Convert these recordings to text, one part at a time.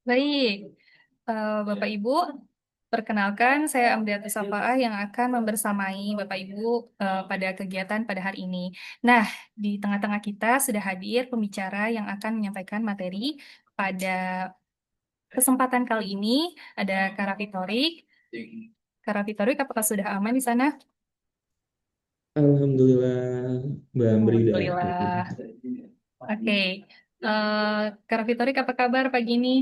Baik, Bapak Ibu, perkenalkan saya Amriatus Safaah yang akan membersamai Bapak Ibu pada kegiatan pada hari ini. Nah, di tengah-tengah kita sudah hadir pembicara yang akan menyampaikan materi pada kesempatan kali ini. Ada Kak Raffi Thorik. Kak Raffi Thorik, apakah sudah aman di sana? Alhamdulillah, Mbak Amri datang. Alhamdulillah. Oke, Kak Raffi Thorik, apa kabar pagi ini?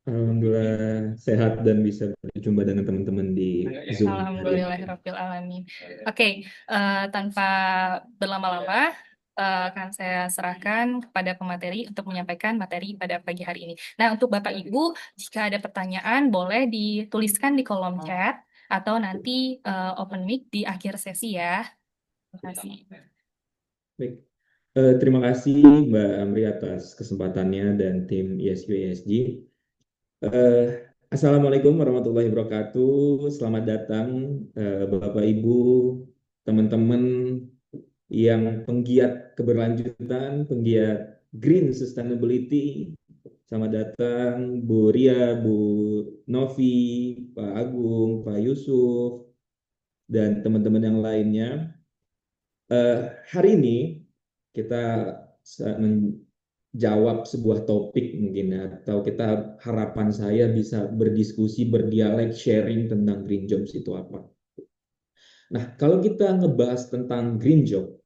Alhamdulillah sehat dan bisa berjumpa dengan teman-teman di Zoom hari ini. Alhamdulillahirabbil alamin. Oke, tanpa berlama-lama, akan saya serahkan kepada pemateri untuk menyampaikan materi pada pagi hari ini. Nah, untuk Bapak Ibu, jika ada pertanyaan boleh dituliskan di kolom chat atau nanti open mic di akhir sesi ya. Terima kasih. Baik, terima kasih Mbak Amri atas kesempatannya dan tim ISQ ISG. Assalamualaikum warahmatullahi wabarakatuh. Selamat datang Bapak Ibu, teman-teman yang penggiat keberlanjutan, penggiat green sustainability. Selamat datang Bu Ria, Bu Novi, Pak Agung, Pak Yusuf, dan teman-teman yang lainnya. Hari ini kita menjawab sebuah topik mungkin ya, atau kita harapan saya bisa berdiskusi, berdialog, sharing tentang green jobs itu apa. Nah, kalau kita ngebahas tentang green job,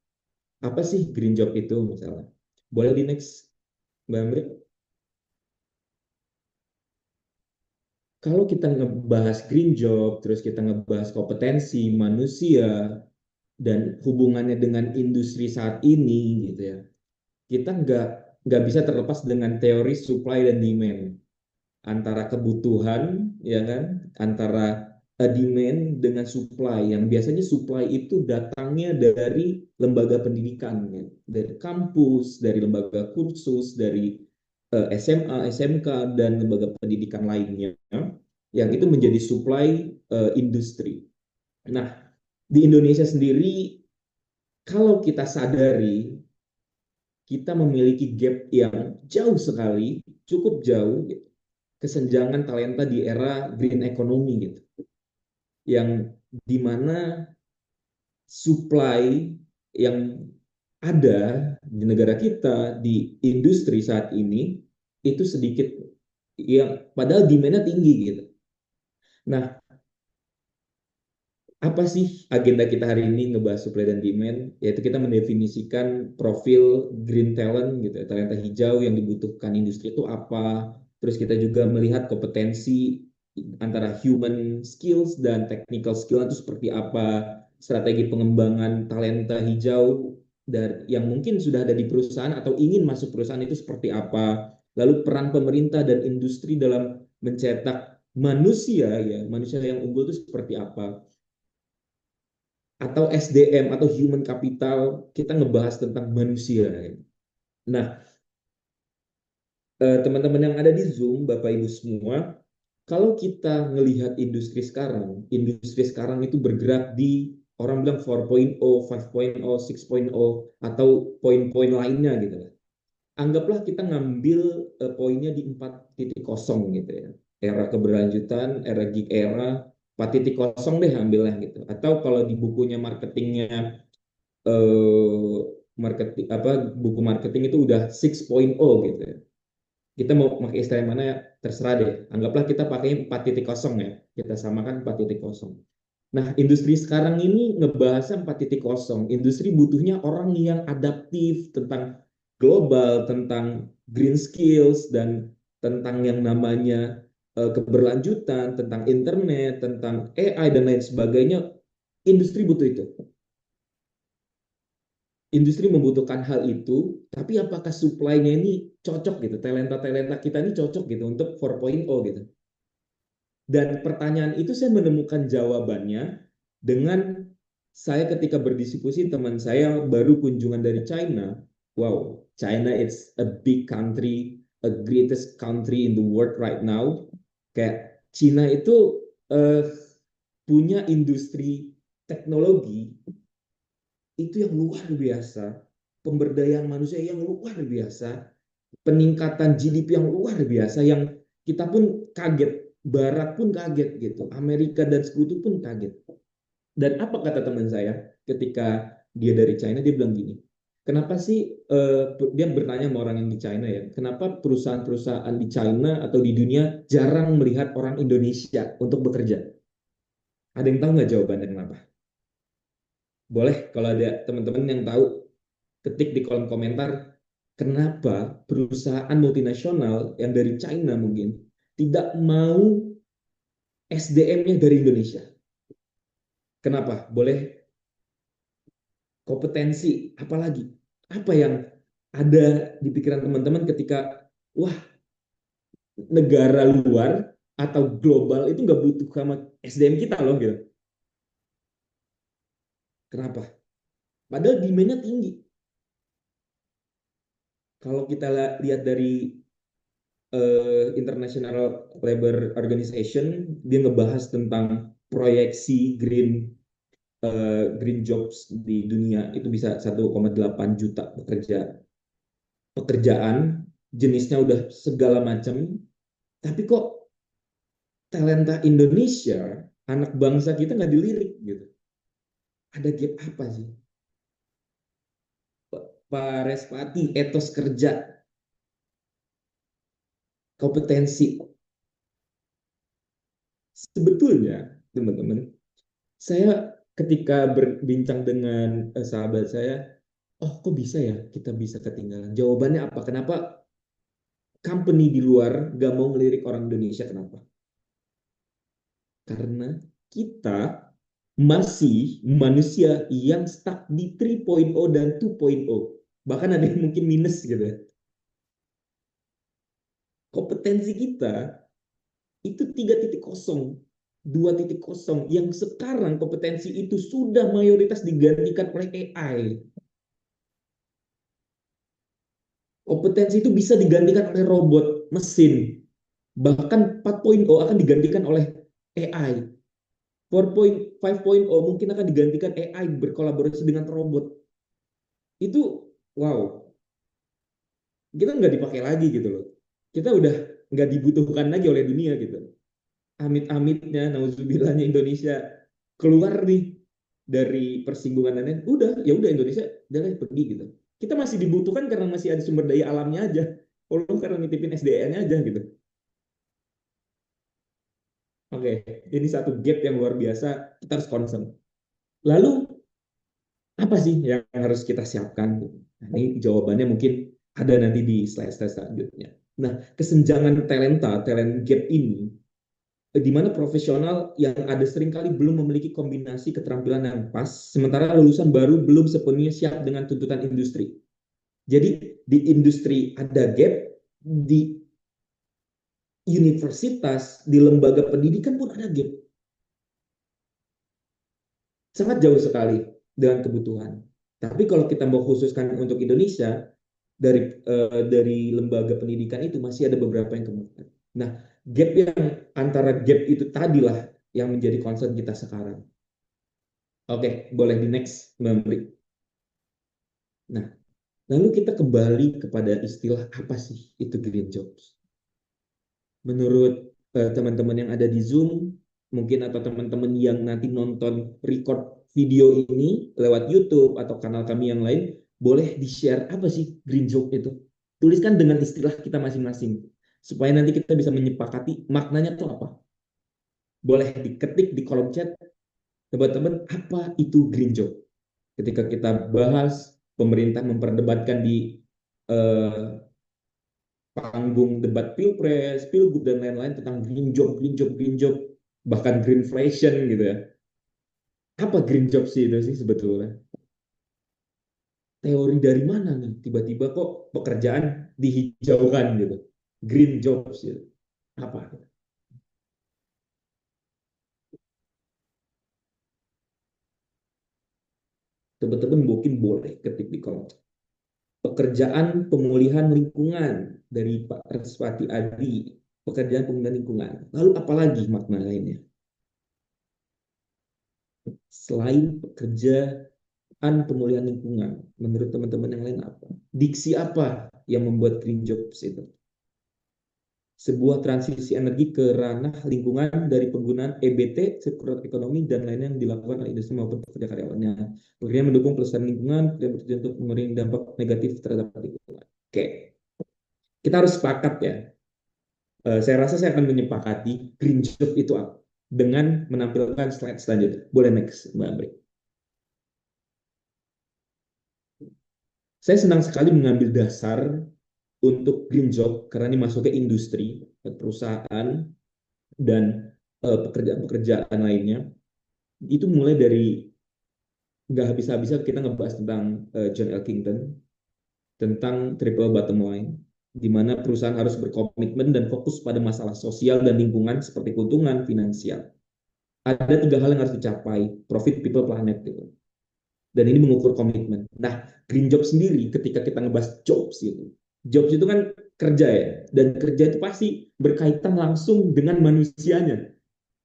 apa sih green job itu misalnya? Boleh di next, Mbak Amri? Kalau kita ngebahas green job, terus kita ngebahas kompetensi manusia dan hubungannya dengan industri saat ini, gitu ya, kita nggak bisa terlepas dengan teori supply dan demand antara kebutuhan, ya kan, antara demand dengan supply. Yang biasanya supply itu datangnya dari lembaga pendidikan, ya, dari kampus, dari lembaga kursus, dari SMA, SMK, dan lembaga pendidikan lainnya, yang itu menjadi supply industri. Nah, di Indonesia sendiri, kalau kita sadari, kita memiliki gap yang jauh sekali, cukup jauh, kesenjangan talenta di era green economy gitu, yang dimana supply yang ada di negara kita di industri saat ini itu sedikit, yang padahal demandnya tinggi gitu. Nah, apa sih agenda kita hari ini ngebahas supply dan demand? Yaitu kita mendefinisikan profil green talent gitu, talenta hijau yang dibutuhkan industri itu apa. Terus kita juga melihat kompetensi antara human skills dan technical skill itu seperti apa. Strategi pengembangan talenta hijau dari yang mungkin sudah ada di perusahaan atau ingin masuk perusahaan itu seperti apa. Lalu peran pemerintah dan industri dalam mencetak manusia, ya, manusia yang unggul itu seperti apa, atau SDM atau human capital, kita ngebahas tentang manusia. Nah, teman-teman yang ada di Zoom, Bapak Ibu semua, kalau kita melihat industri sekarang itu bergerak di, orang bilang 4.0, 5.0, 6.0, atau poin-poin lainnya gitu. Anggaplah kita ngambil poinnya di 4.0 gitu ya. Era keberlanjutan, era gig era, 4.0 deh ambilnya gitu. Atau kalau di bukunya marketingnya, eh, marketing apa, buku marketing itu udah 6.0 gitu ya. Kita mau pakai istilah yang mana ya, terserah deh. Anggaplah kita pakai 4.0 ya. Kita samakan 4.0. Nah, industri sekarang ini ngebahasnya 4.0. Industri butuhnya orang yang adaptif tentang global, tentang green skills, dan tentang yang namanya keberlanjutan, tentang internet, tentang AI, dan lain sebagainya. Industri butuh itu. Industri membutuhkan hal itu, tapi apakah supply-nya ini cocok gitu, talenta-talenta kita ini cocok gitu untuk 4.0 gitu. Dan pertanyaan itu saya menemukan jawabannya dengan saya ketika berdiskusi, teman saya baru kunjungan dari China. Wow, China is a big country, a greatest country in the world right now. Kayak China itu punya industri teknologi itu yang luar biasa, pemberdayaan manusia yang luar biasa, peningkatan GDP yang luar biasa, yang Kita pun kaget, Barat pun kaget gitu, Amerika dan Sekutu pun kaget. Dan apa kata teman saya ketika dia dari China, dia bilang gini, kenapa sih dia bertanya sama orang yang di China ya, kenapa perusahaan-perusahaan di China atau di dunia jarang melihat orang Indonesia untuk bekerja? Ada yang tahu nggak jawabannya kenapa? Boleh kalau ada teman-teman yang tahu, ketik di kolom komentar, kenapa perusahaan multinasional yang dari China mungkin tidak mau SDM-nya dari Indonesia. Kenapa? Boleh, kompetensi, apalagi? Apa yang ada di pikiran teman-teman ketika, wah, negara luar atau global itu nggak butuh sama SDM kita loh gitu. Kenapa? Padahal demand-nya tinggi. Kalau kita lihat dari International Labour Organization, dia ngebahas tentang proyeksi green jobs di dunia itu bisa 1,8 juta pekerjaan, jenisnya udah segala macam, tapi kok talenta Indonesia, anak bangsa kita nggak dilirik gitu. Ada gap apa sih? Pak Respati, etos kerja, kompetensi. Sebetulnya, teman-teman, saya ketika berbincang dengan sahabat saya, oh kok bisa ya kita bisa ketinggalan? Jawabannya apa? Kenapa company di luar gak mau ngelirik orang Indonesia? Kenapa? Karena kita masih manusia yang stuck di 3.0 dan 2.0. Bahkan ada yang mungkin minus gitu. Kompetensi kita itu 3.0, 2.0 yang sekarang kompetensi itu sudah mayoritas digantikan oleh AI. Kompetensi itu bisa digantikan oleh robot, mesin. Bahkan 4.0 akan digantikan oleh AI. 4.5.0 mungkin akan digantikan AI berkolaborasi dengan robot. Itu wow, kita nggak dipakai lagi gitu loh. Kita udah nggak dibutuhkan lagi oleh dunia gitu. Amit-amitnya, nauzubillahnya Indonesia keluar nih dari persinggungannya, udah ya udah Indonesia udah pergi gitu. Kita masih dibutuhkan karena masih ada sumber daya alamnya aja. Allah karena nitipin SDN-nya aja gitu. Oke, ini satu gap yang luar biasa, kita harus concern. Lalu apa sih yang harus kita siapkan? Nah, ini jawabannya mungkin ada nanti di slide-slide selanjutnya. Nah, kesenjangan talent gap ini, di mana profesional yang ada seringkali belum memiliki kombinasi keterampilan yang pas, sementara lulusan baru belum sepenuhnya siap dengan tuntutan industri. Jadi di industri ada gap, di universitas, di lembaga pendidikan pun ada gap. Sangat jauh sekali dengan kebutuhan. Tapi kalau kita mau khususkan untuk Indonesia, dari lembaga pendidikan itu masih ada beberapa yang kemudian. Nah, gap yang antara gap itu tadilah yang menjadi concern kita sekarang. Oke, boleh di next, Mbak Mri. Nah, lalu kita kembali kepada istilah apa sih itu green jobs? Menurut teman-teman yang ada di Zoom, mungkin atau teman-teman yang nanti nonton record video ini lewat YouTube atau kanal kami yang lain, boleh di-share apa sih green job itu? Tuliskan dengan istilah kita masing-masing, supaya nanti kita bisa menyepakati maknanya itu apa. Boleh diketik di kolom chat, teman-teman, apa itu green job? Ketika kita bahas, pemerintah memperdebatkan di eh, panggung debat pilpres, pilgub dan lain-lain tentang green job, green job, green job, bahkan greenflation gitu ya. Apa green job sih itu sih sebetulnya? Teori dari mana nih? Tiba-tiba kok pekerjaan dihijaukan gitu. Green jobs gitu. Apa? Teman-teman mungkin boleh ketik di kolom. Pekerjaan pemulihan lingkungan dari Pak Respati Adi. Pekerjaan pemulihan lingkungan. Lalu apalagi makna lainnya? Selain pekerjaan pemulihan lingkungan, menurut teman-teman yang lain apa? Diksi apa yang membuat green jobs itu? sebuah transisi energi ke ranah lingkungan dari penggunaan EBT, circular economy, dan lainnya yang dilakukan oleh industri maupun pekerja karyawannya. Pekerjaan mendukung pelestarian lingkungan, dan bertujuan untuk mengurangi dampak negatif terhadap lingkungan. Oke, kita harus sepakat ya. Saya rasa saya akan menyepakati green job itu apa dengan menampilkan slide selanjutnya. Boleh next, Mbak Amri. Saya senang sekali mengambil dasar untuk green job karena ini masuk ke industri, perusahaan, dan pekerjaan-pekerjaan lainnya. Itu mulai dari nggak habis-habisan kita ngebahas tentang John Elkington, tentang triple bottom line, di mana perusahaan harus berkomitmen dan fokus pada masalah sosial dan lingkungan seperti keuntungan finansial. Ada 3 hal yang harus dicapai: profit, people, planet, gitu. Dan ini mengukur komitmen. Nah, green job sendiri ketika kita ngebahas jobs itu kan kerja ya, dan kerja itu pasti berkaitan langsung dengan manusianya,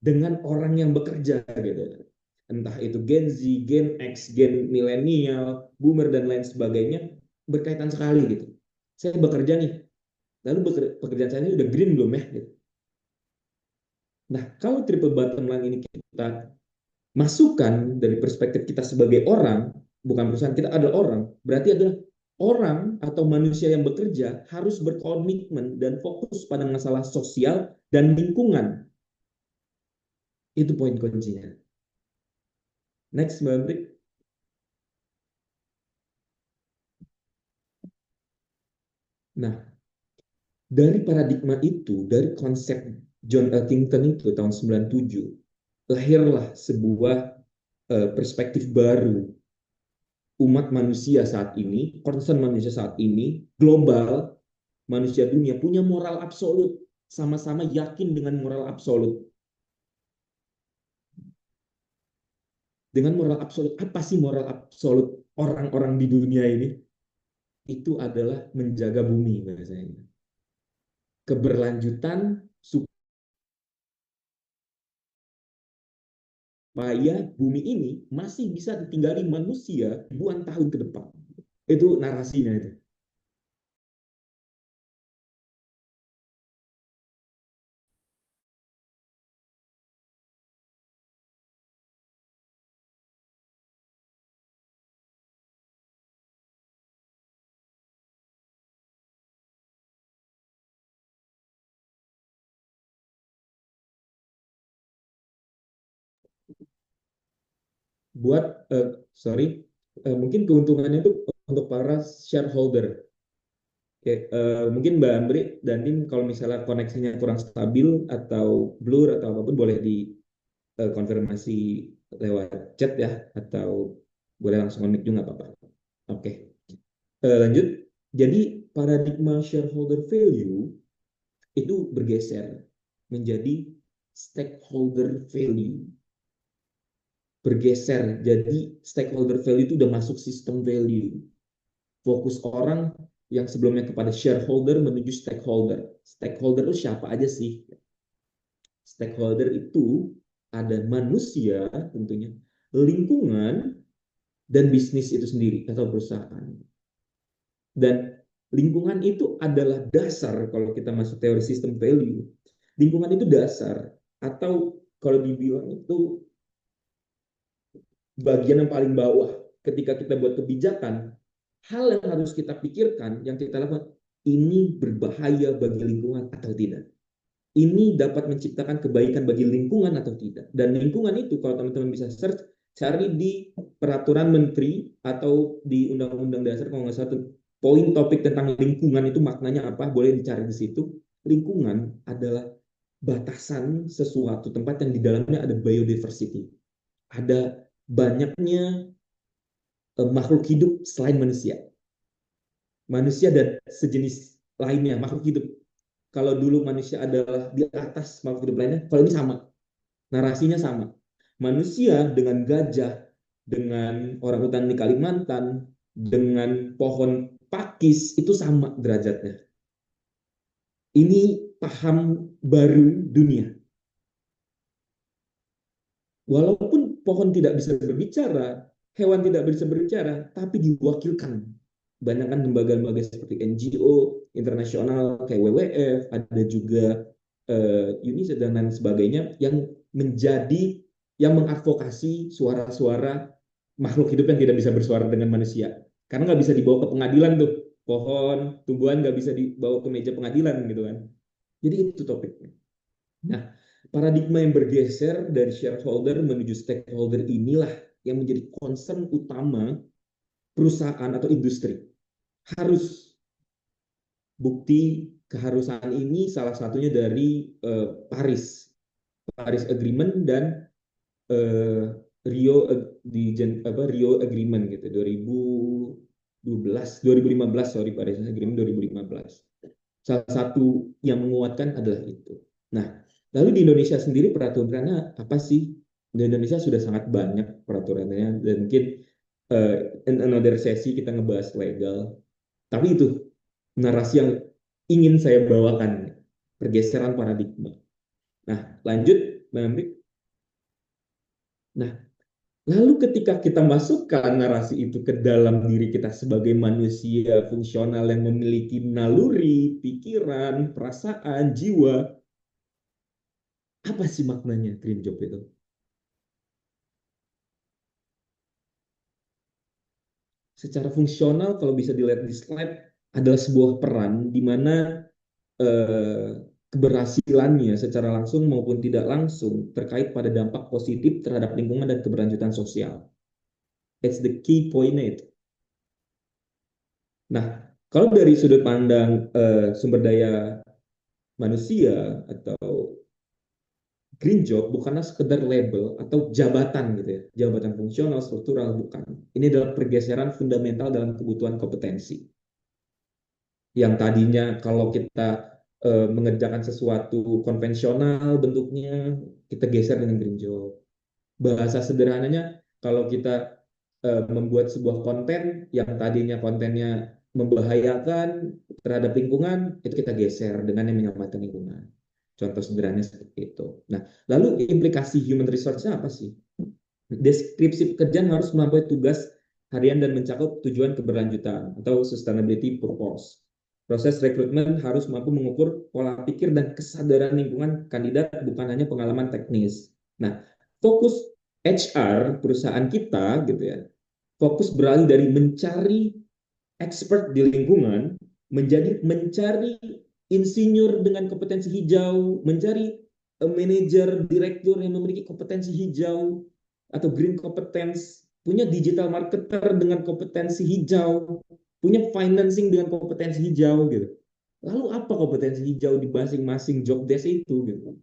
dengan orang yang bekerja gitu. Entah itu Gen Z, Gen X, Gen milenial, boomer dan lain sebagainya, berkaitan sekali gitu. Saya bekerja nih, lalu pekerjaan saya ini udah green belum ya? Gitu. Nah, kalau triple bottom line ini kita masukkan dari perspektif kita sebagai orang, bukan perusahaan, kita adalah orang, berarti adalah orang atau manusia yang bekerja harus berkomitmen dan fokus pada masalah sosial dan lingkungan. Itu poin kuncinya. Next, Mbak Amrik. Nah, dari paradigma itu, dari konsep John Elkington itu tahun 97, lahirlah sebuah perspektif baru umat manusia saat ini, concern manusia saat ini, global, manusia dunia punya moral absolut, sama-sama yakin dengan moral absolut. Dengan moral absolut, apa sih moral absolut orang-orang di dunia ini? Itu adalah menjaga bumi bahasanya. Keberlanjutan supaya bumi ini masih bisa ditinggali manusia ribuan tahun ke depan. Itu narasinya itu. Buat mungkin keuntungannya itu untuk para shareholder. Oke, mungkin Mbak Amri dan Tim kalau misalnya koneksinya kurang stabil atau blur atau apapun boleh dikonfirmasi lewat chat ya, atau boleh langsung mic juga nggak apa-apa. Oke, lanjut. Jadi paradigma shareholder value itu bergeser menjadi stakeholder value. Bergeser jadi stakeholder value itu udah masuk sistem value. Fokus orang yang sebelumnya kepada shareholder menuju stakeholder. Stakeholder itu siapa aja sih? Stakeholder itu ada manusia tentunya, lingkungan, dan bisnis itu sendiri atau perusahaan. Dan lingkungan itu adalah dasar kalau kita masuk teori sistem value. Lingkungan itu dasar, atau kalau dibilang itu bagian yang paling bawah. Ketika kita buat kebijakan, hal yang harus kita pikirkan, yang kita lakukan, ini berbahaya bagi lingkungan atau tidak. Ini dapat menciptakan kebaikan bagi lingkungan atau tidak. Dan lingkungan itu, kalau teman-teman bisa search, cari di peraturan menteri atau di undang-undang dasar, kalau nggak salah, poin topik tentang lingkungan itu maknanya apa, boleh dicari di situ. Lingkungan adalah batasan sesuatu tempat yang di dalamnya ada biodiversity. Ada banyaknya makhluk hidup selain manusia. Manusia dan sejenis lainnya, makhluk hidup. Kalau dulu manusia adalah di atas makhluk hidup lainnya, kalau ini sama. Narasinya sama. Manusia dengan gajah, dengan orang hutan di Kalimantan, dengan pohon pakis, itu sama derajatnya. Ini paham baru dunia. Walaupun pohon tidak bisa berbicara, hewan tidak bisa berbicara, tapi diwakilkan banyak kan lembaga-lembaga seperti NGO internasional kayak WWF, ada juga UNICEF dan lain sebagainya yang menjadi yang mengadvokasi suara-suara makhluk hidup yang tidak bisa bersuara dengan manusia. Karena nggak bisa dibawa ke pengadilan tuh, pohon, tumbuhan nggak bisa dibawa ke meja pengadilan gitu kan. Jadi itu topiknya. Nah, paradigma yang bergeser dari shareholder menuju stakeholder inilah yang menjadi concern utama perusahaan atau industri. Harus bukti keharusan ini salah satunya dari Paris, Paris Agreement dan uh, Rio Rio Agreement gitu 2012 2015 sorry Paris Agreement 2015. Salah satu yang menguatkan adalah itu. Nah, lalu di Indonesia sendiri peraturannya apa sih? Di Indonesia sudah sangat banyak peraturannya dan mungkin in another sesi kita ngebahas legal. Tapi itu narasi yang ingin saya bawakan, pergeseran paradigma. Nah, lanjut, Mbak Amri. Nah, lalu ketika kita masukkan narasi itu ke dalam diri kita sebagai manusia fungsional yang memiliki naluri, pikiran, perasaan, jiwa, apa sih maknanya dream job itu? Secara fungsional, kalau bisa dilihat di slide, adalah sebuah peran di mana eh, keberhasilannya secara langsung maupun tidak langsung terkait pada dampak positif terhadap lingkungan dan keberlanjutan sosial. It's the key point itu. Nah, kalau dari sudut pandang sumber daya manusia atau green job bukanlah sekedar label atau jabatan gitu ya, jabatan fungsional, struktural, bukan. Ini adalah pergeseran fundamental dalam kebutuhan kompetensi. Yang tadinya kalau kita mengerjakan sesuatu konvensional bentuknya, kita geser dengan green job. Bahasa sederhananya, kalau kita membuat sebuah konten yang tadinya kontennya membahayakan terhadap lingkungan, itu kita geser dengan yang menyelamatkan lingkungan. Contoh sederhananya seperti itu. Nah, lalu implikasi human resource-nya apa sih? Deskripsi pekerjaan harus melampaui tugas harian dan mencakup tujuan keberlanjutan atau sustainability purpose. Proses rekrutmen harus mampu mengukur pola pikir dan kesadaran lingkungan kandidat, bukan hanya pengalaman teknis. Nah, fokus HR perusahaan kita gitu ya, fokus beralih dari mencari expert di lingkungan menjadi mencari insinyur dengan kompetensi hijau, mencari manajer, direktur yang memiliki kompetensi hijau atau green competence, punya digital marketer dengan kompetensi hijau, punya financing dengan kompetensi hijau gitu. Lalu apa kompetensi hijau di masing-masing job desk itu gitu.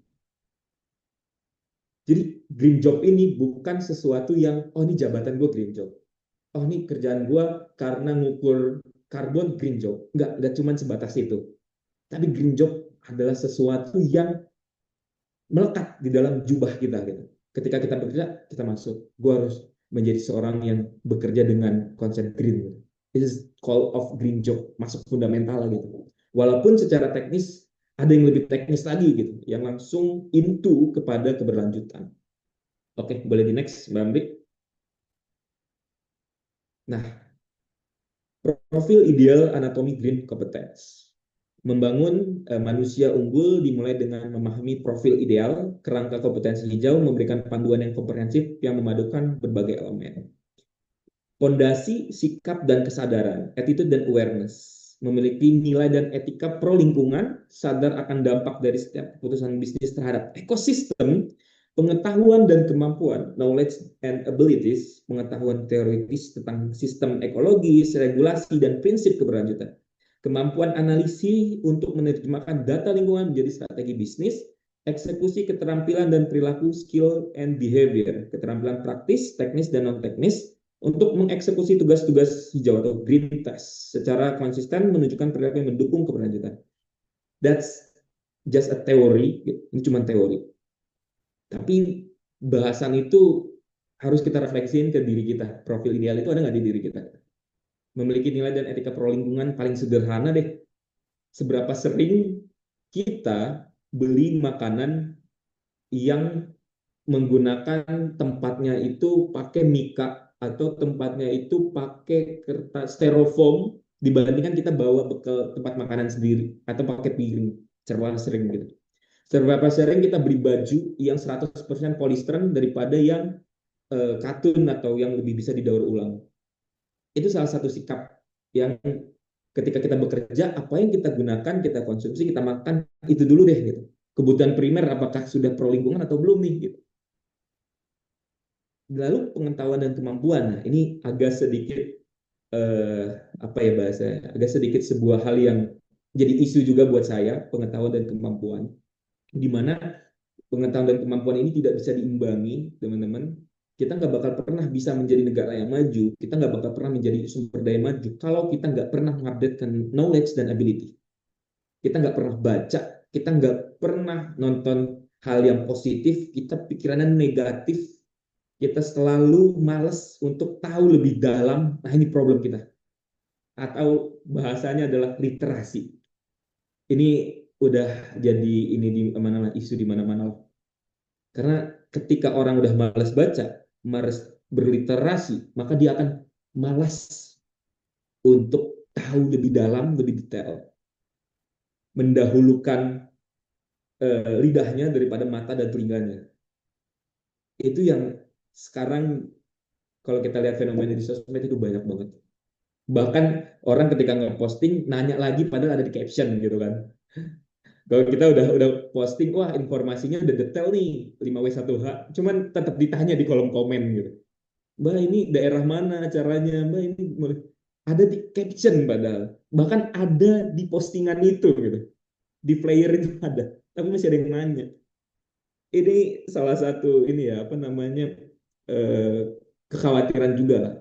Jadi green job ini bukan sesuatu yang oh ini jabatan gue green job. Oh ini kerjaan gue karena ngukur karbon green job. Enggak cuma sebatas itu. Tapi green job adalah sesuatu yang melekat di dalam jubah kita gitu. Ketika kita bekerja, kita masuk. Gue harus menjadi seorang yang bekerja dengan konsep green. Gitu. This is call of green job, masuk fundamental gitu. Walaupun secara teknis ada yang lebih teknis lagi gitu, yang langsung into kepada keberlanjutan. Oke, boleh di next, Mbak Amrik. Nah, profil ideal anatomi green competence. Membangun manusia unggul dimulai dengan memahami profil ideal, kerangka kompetensi hijau, memberikan panduan yang komprehensif yang memadukan berbagai elemen. Pondasi, sikap, dan kesadaran, attitude dan awareness. Memiliki nilai dan etika pro lingkungan, sadar akan dampak dari setiap keputusan bisnis terhadap ekosistem, pengetahuan dan kemampuan, knowledge and abilities, pengetahuan teoritis tentang sistem ekologis, regulasi, dan prinsip keberlanjutan. Kemampuan analisis untuk menerjemahkan data lingkungan menjadi strategi bisnis, eksekusi keterampilan dan perilaku, skill and behavior, keterampilan praktis, teknis, dan non-teknis, untuk mengeksekusi tugas-tugas hijau atau green task secara konsisten menunjukkan perilaku yang mendukung keberlanjutan. That's just a theory, ini cuma teori. Tapi bahasan itu harus kita refleksiin ke diri kita. Profil ideal itu ada nggak di diri kita? Memiliki nilai dan etika pro lingkungan paling sederhana deh. Seberapa sering kita beli makanan yang menggunakan tempatnya itu pakai mika atau tempatnya itu pakai kertas styrofoam dibandingkan kita bawa bekal tempat makanan sendiri atau pakai piring serba sering gitu. Seberapa sering kita beli baju yang 100% polister daripada yang katun atau yang lebih bisa didaur ulang. Itu salah satu sikap yang ketika kita bekerja, apa yang kita gunakan, kita konsumsi, kita makan, itu dulu deh gitu. Kebutuhan primer apakah sudah pro lingkungan atau belum nih gitu. Lalu pengetahuan dan kemampuan, nah ini agak sedikit apa ya bahasanya, agak sedikit sebuah hal yang jadi isu juga buat saya, pengetahuan dan kemampuan, di mana pengetahuan dan kemampuan ini tidak bisa diimbangi, teman-teman. Kita nggak bakal pernah bisa menjadi negara yang maju, kita nggak bakal pernah menjadi sumber daya maju kalau kita nggak pernah mengupdatekan knowledge dan ability. Kita nggak pernah baca, kita nggak pernah nonton hal yang positif, kita pikirannya negatif, kita selalu males untuk tahu lebih dalam. Nah ini problem kita. Atau bahasanya adalah literasi. Ini udah jadi ini di mana-mana, isu di mana-mana. Karena ketika orang udah malas baca, malas berliterasi, maka dia akan malas untuk tahu lebih dalam, lebih detail, mendahulukan lidahnya daripada mata dan telinganya. Itu yang sekarang kalau kita lihat fenomena di sosmed itu banyak banget. Bahkan orang ketika nge-posting nanya lagi padahal ada di caption gitu kan. Kalau kita udah posting, wah informasinya udah detail nih 5W1H, cuman tetap ditanya di kolom komen gitu. Mbak ini daerah mana acaranya, Mbak ini ada di caption padahal. Bahkan ada di postingan itu gitu. Di player itu ada. Tapi masih ada yang nanya. Ini salah satu ini ya, apa namanya, eh, kekhawatiran juga lah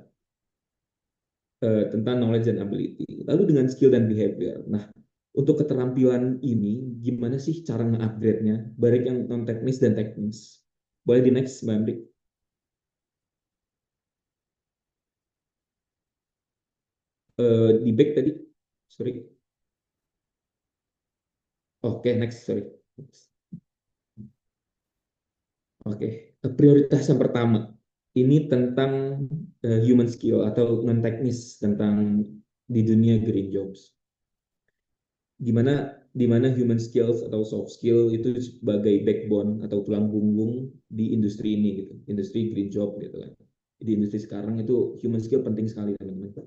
tentang knowledge and ability. Lalu dengan skill dan behavior. Nah, untuk keterampilan ini, gimana sih cara nge-upgrade-nya? Baik yang non-teknis dan teknis. Boleh di next, Mbak Andri? Di back tadi? Sorry. Oke, next, sorry. Oke, prioritas yang pertama. Ini tentang human skill atau non-teknis tentang di dunia green jobs. Di mana human skills atau soft skill itu sebagai backbone atau tulang punggung di industri ini gitu, industri green job gitu kan. Di industri sekarang itu human skill penting sekali teman-teman.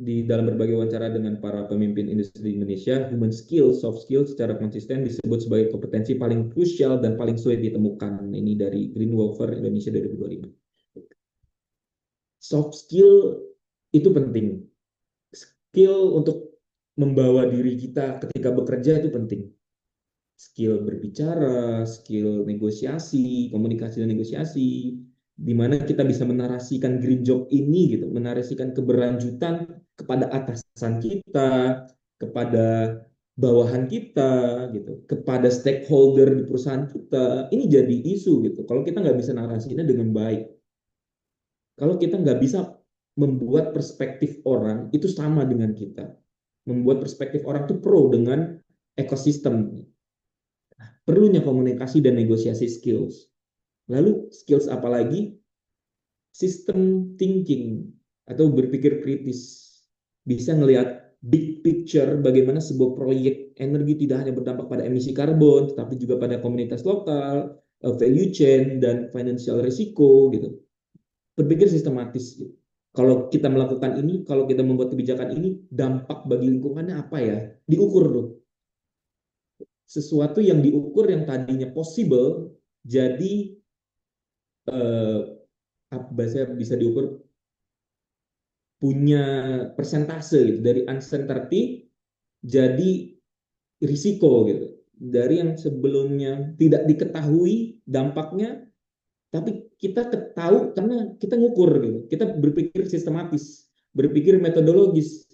Di dalam berbagai wawancara dengan para pemimpin industri Indonesia, human skill, soft skill secara konsisten disebut sebagai kompetensi paling krusial dan paling sulit ditemukan. Ini dari Green Waiver Indonesia 2025. Soft skill itu penting. Skill untuk membawa diri kita ketika bekerja itu penting. Skill berbicara, skill negosiasi, komunikasi dan negosiasi, di mana kita bisa menarasikan green job ini gitu, menarasikan keberlanjutan kepada atasan kita, kepada bawahan kita gitu, kepada stakeholder di perusahaan kita. Ini jadi isu gitu. Kalau kita nggak bisa narasinya dengan baik, kalau kita nggak bisa membuat perspektif orang itu sama dengan kita, membuat perspektif orang itu pro dengan ekosistem, perlunya komunikasi dan negosiasi skills. Lalu skills apa lagi? Sistem thinking atau berpikir kritis. Bisa ngelihat big picture bagaimana sebuah proyek energi tidak hanya berdampak pada emisi karbon, tetapi juga pada komunitas lokal, value chain, dan financial risiko gitu. Berpikir sistematis gitu. Kalau kita melakukan ini, kalau kita membuat kebijakan ini, dampak bagi lingkungannya apa ya? Diukur tuh. Sesuatu yang diukur yang tadinya possible jadi bahasa bisa diukur punya persentase gitu dari uncertainty jadi risiko gitu, dari yang sebelumnya tidak diketahui dampaknya tapi kita tahu karena kita ngukur gitu, kita berpikir sistematis, berpikir metodologis.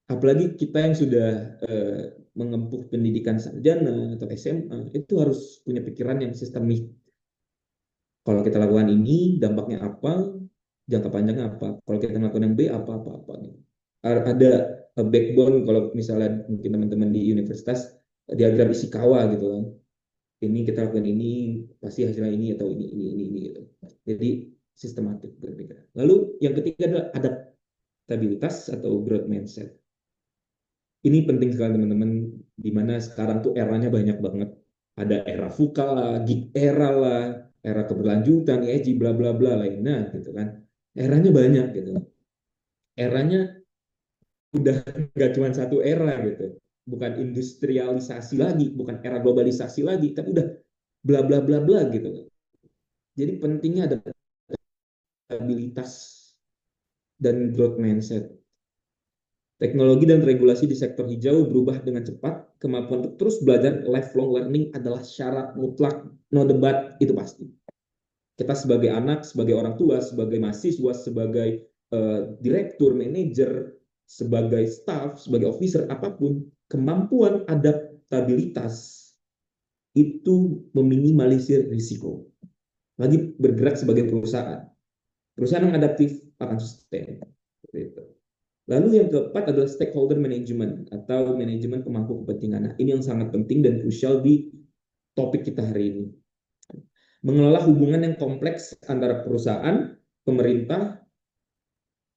Apalagi kita yang sudah mengempuh pendidikan sarjana atau SMA itu harus punya pikiran yang sistemik. Kalau kita lakukan ini, dampaknya apa, jangka panjangnya apa. Kalau kita melakukan yang B, apa-apa-apa. Ada backbone, kalau misalnya mungkin teman-teman di universitas, diagram Ishikawa gitu kan. Ini kita lakukan ini, pasti hasilnya ini, atau ini gitu. Jadi, sistematik berpikir. Lalu yang ketiga adalah adaptabilitas atau growth mindset. Ini penting sekali teman-teman, di mana sekarang tuh eranya banyak banget. Ada era VUCA lah, gig era lah, era keberlanjutan, ESG, bla bla bla lainnya gitu kan. Eranya banyak gitu. Eranya udah nggak cuma satu era gitu. Bukan industrialisasi lagi, bukan era globalisasi lagi, tapi udah bla bla bla bla gitu. Jadi pentingnya ada stabilitas dan growth mindset. Teknologi dan regulasi di sektor hijau berubah dengan cepat. Kemampuan untuk terus belajar, lifelong learning adalah syarat mutlak, no debat, itu pasti. Kita sebagai anak, sebagai orang tua, sebagai mahasiswa, sebagai direktur, manajer, sebagai staff, sebagai officer, apapun, kemampuan adaptabilitas itu meminimalisir risiko. Lagi bergerak sebagai perusahaan. Perusahaan yang adaptif akan sustain. Lalu yang keempat adalah stakeholder management atau manajemen pemangku kepentingan. Nah, ini yang sangat penting dan krusial di topik kita hari ini. Mengelola hubungan yang kompleks antara perusahaan, pemerintah,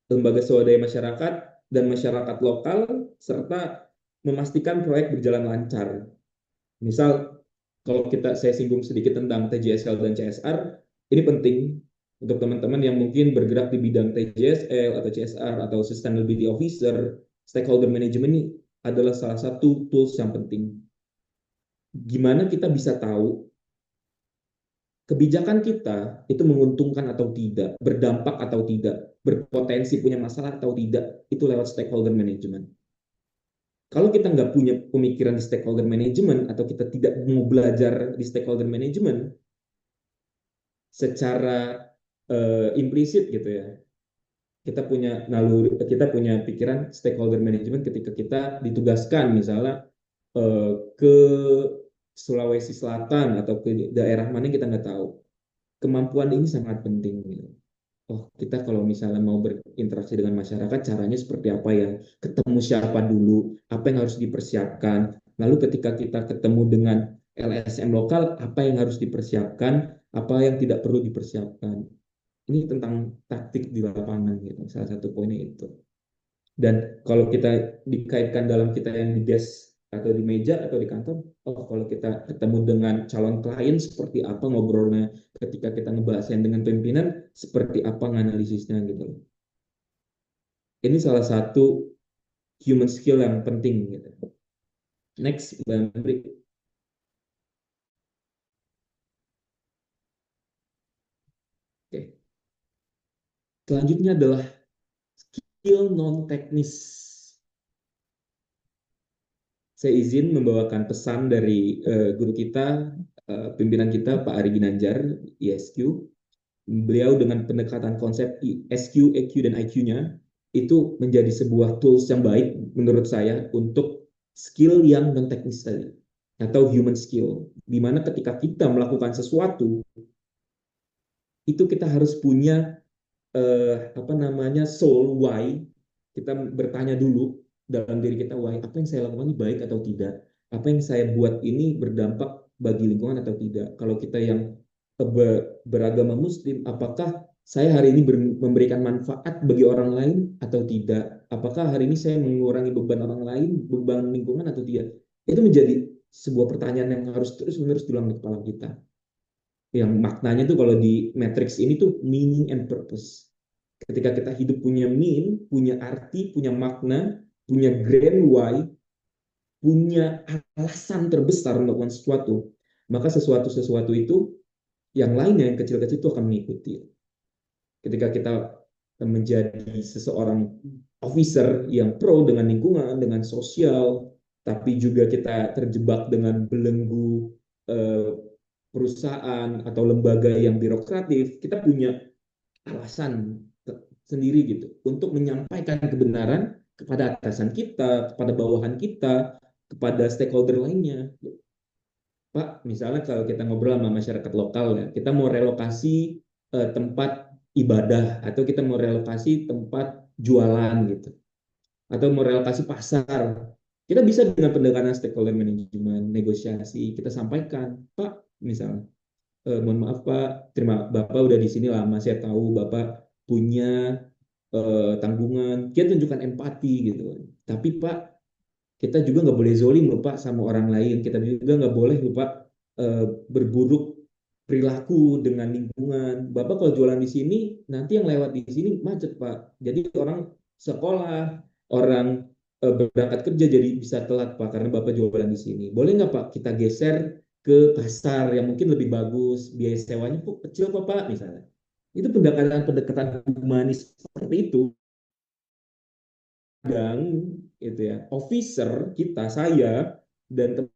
lembaga swadaya masyarakat, dan masyarakat lokal, serta memastikan proyek berjalan lancar. Misal, kalau saya singgung sedikit tentang TJSL dan CSR, ini penting untuk teman-teman yang mungkin bergerak di bidang TJSL atau CSR atau Sustainability Officer, stakeholder management ini adalah salah satu tools yang penting. Gimana kita bisa tahu kebijakan kita itu menguntungkan atau tidak, berdampak atau tidak, berpotensi punya masalah atau tidak, itu lewat stakeholder management. Kalau kita nggak punya pemikiran di stakeholder management atau kita tidak mau belajar di stakeholder management secara implisit gitu ya, kita punya pikiran stakeholder management ketika kita ditugaskan misalnya ke Sulawesi Selatan atau ke daerah mana kita nggak tahu. Kemampuan ini sangat penting. Gitu. Oh, kita kalau misalnya mau berinteraksi dengan masyarakat, caranya seperti apa ya? Ketemu siapa dulu? Apa yang harus dipersiapkan? Lalu ketika kita ketemu dengan LSM lokal, apa yang harus dipersiapkan? Apa yang tidak perlu dipersiapkan? Ini tentang taktik di lapangan gitu. Salah satu poinnya itu. Dan kalau kita dikaitkan dalam kita yang di desk atau di meja atau di kantor, oh kalau kita ketemu dengan calon klien seperti apa ngobrolnya, ketika kita ngebahasnya dengan pimpinan seperti apa nganalisisnya gitu. Ini salah satu human skill yang penting gitu. Next, Mbak Bri. Oke. Selanjutnya adalah skill non teknis. Saya izin membawakan pesan dari guru kita, pimpinan kita, Pak Ari Ginanjar, ISQ. Beliau dengan pendekatan konsep SQ, EQ, dan IQ-nya, itu menjadi sebuah tools yang baik menurut saya untuk skill yang non-teknis tadi, atau human skill. Dimana ketika kita melakukan sesuatu, itu kita harus punya soul why. Kita bertanya dulu dalam diri kita, why, apa yang saya lakukan ini baik atau tidak, apa yang saya buat ini berdampak bagi lingkungan atau tidak. Kalau kita yang beragama muslim, apakah saya hari ini memberikan manfaat bagi orang lain atau tidak, apakah hari ini saya mengurangi beban orang lain, beban lingkungan atau tidak. Itu menjadi sebuah pertanyaan yang harus terus menerus diulang di kepala kita, yang maknanya tuh kalau di matrix ini tuh meaning and purpose. Ketika kita hidup punya mean, punya arti, punya makna, punya grand why, punya alasan terbesar melakukan sesuatu, maka sesuatu itu yang lainnya yang kecil-kecil itu akan mengikuti. Ketika kita menjadi seseorang officer yang pro dengan lingkungan, dengan sosial, tapi juga kita terjebak dengan belenggu perusahaan atau lembaga yang birokratif, kita punya alasan sendiri gitu untuk menyampaikan kebenaran kepada atasan kita, kepada bawahan kita, kepada stakeholder lainnya. Pak, misalnya kalau kita ngobrol sama masyarakat lokal ya, kita mau relokasi tempat ibadah atau kita mau relokasi tempat jualan gitu, atau mau relokasi pasar. Kita bisa dengan pendekatan stakeholder management, negosiasi, kita sampaikan, Pak, misalnya mohon maaf Pak, terima Bapak udah di sini lama, saya tahu Bapak punya tanggungan, kita tunjukkan empati gitu. Tapi Pak, kita juga nggak boleh zolim loh Pak sama orang lain, kita juga nggak boleh lupa berburuk perilaku dengan lingkungan. Bapak kalau jualan di sini, nanti yang lewat di sini macet Pak. Jadi orang sekolah, orang berangkat kerja jadi bisa telat Pak karena Bapak jualan di sini. Boleh nggak Pak kita geser ke pasar yang mungkin lebih bagus, biaya sewanya kok kecil kok Pak misalnya. Itu pendekatan-pendekatan humanis seperti itu. Kadang itu ya, officer kita, saya dan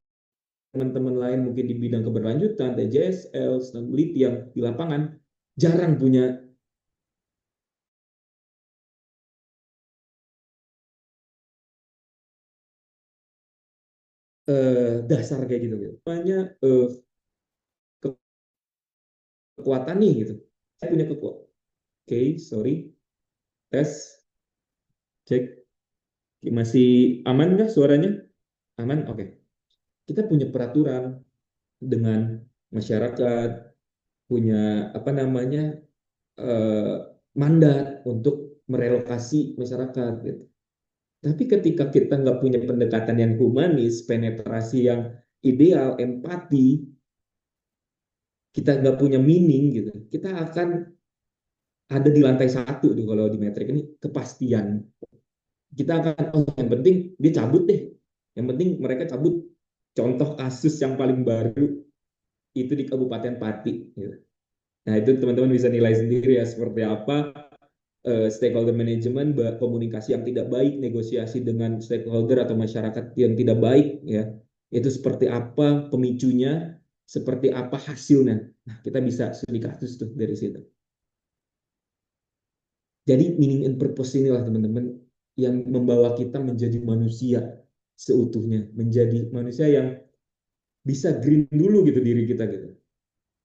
teman-teman lain mungkin di bidang keberlanjutan, TJSL, peneliti yang di lapangan jarang punya dasar kayak gitu gitu. Banyak kekuatan nih gitu. Saya punya kekuatan. Oke, sorry. Tes, cek. Masih aman nggak suaranya? Aman? Oke. Kita punya peraturan dengan masyarakat, punya apa namanya eh, mandat untuk merelokasi masyarakat gitu. Tapi ketika kita nggak punya pendekatan yang humanis, penetrasi yang ideal, empati, kita nggak punya meaning gitu, kita akan ada di lantai satu tuh kalau di metrik ini kepastian. Kita akan yang penting dia cabut deh, yang penting mereka cabut. Contoh kasus yang paling baru itu di Kabupaten Pati. Gitu. Nah itu teman-teman bisa nilai sendiri ya seperti apa stakeholder management, komunikasi yang tidak baik, negosiasi dengan stakeholder atau masyarakat yang tidak baik, ya itu seperti apa pemicunya, seperti apa hasilnya. Nah, kita bisa studi kasus tuh dari situ. Jadi meaning and purpose inilah teman-teman yang membawa kita menjadi manusia seutuhnya, menjadi manusia yang bisa green dulu gitu diri kita gitu.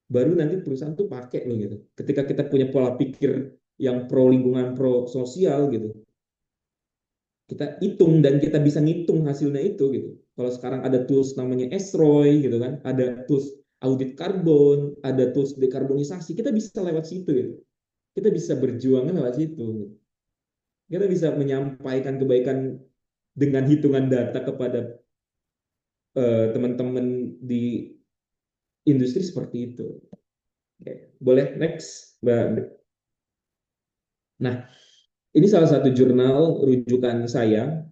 Baru nanti perusahaan tuh pakai loh gitu. Ketika kita punya pola pikir yang pro lingkungan, pro sosial gitu, kita hitung dan kita bisa ngitung hasilnya itu gitu. Kalau sekarang ada tools namanya Esroy gitu kan, ada tools audit karbon, ada tools dekarbonisasi, kita bisa lewat situ gitu. Kita bisa berjuang lewat situ. Gitu. Kita bisa menyampaikan kebaikan dengan hitungan data kepada teman-teman di industri seperti itu. Oke. Boleh next, Mbak. Nah, ini salah satu jurnal rujukan saya,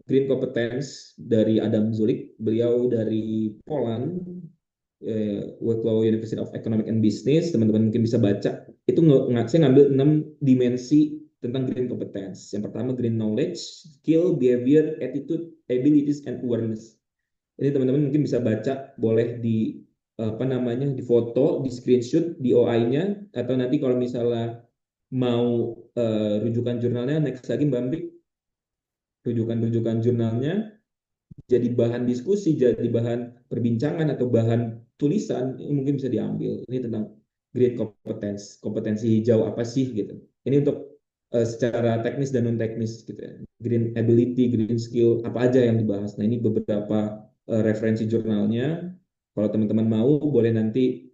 Green Competence dari Adam Zulik. Beliau dari Poland, Wrocław University of Economic and Business. Teman-teman mungkin bisa baca. Itu saya ngambil 6 dimensi tentang green competence. Yang pertama green knowledge, skill, behavior, attitude, abilities, and awareness. Ini teman-teman mungkin bisa baca, boleh di apa namanya di foto, di screenshot, di OI-nya, atau nanti kalau misalnya mau rujukan jurnalnya next lagi Mbak Ambik, rujukan-rujukan jurnalnya jadi bahan diskusi, jadi bahan perbincangan atau bahan tulisan ini mungkin bisa diambil. Ini tentang green competence, kompetensi hijau apa sih gitu. Ini untuk secara teknis dan non teknis gitu ya. Green ability, green skill apa aja yang dibahas. Nah ini beberapa referensi jurnalnya. Kalau teman-teman mau boleh nanti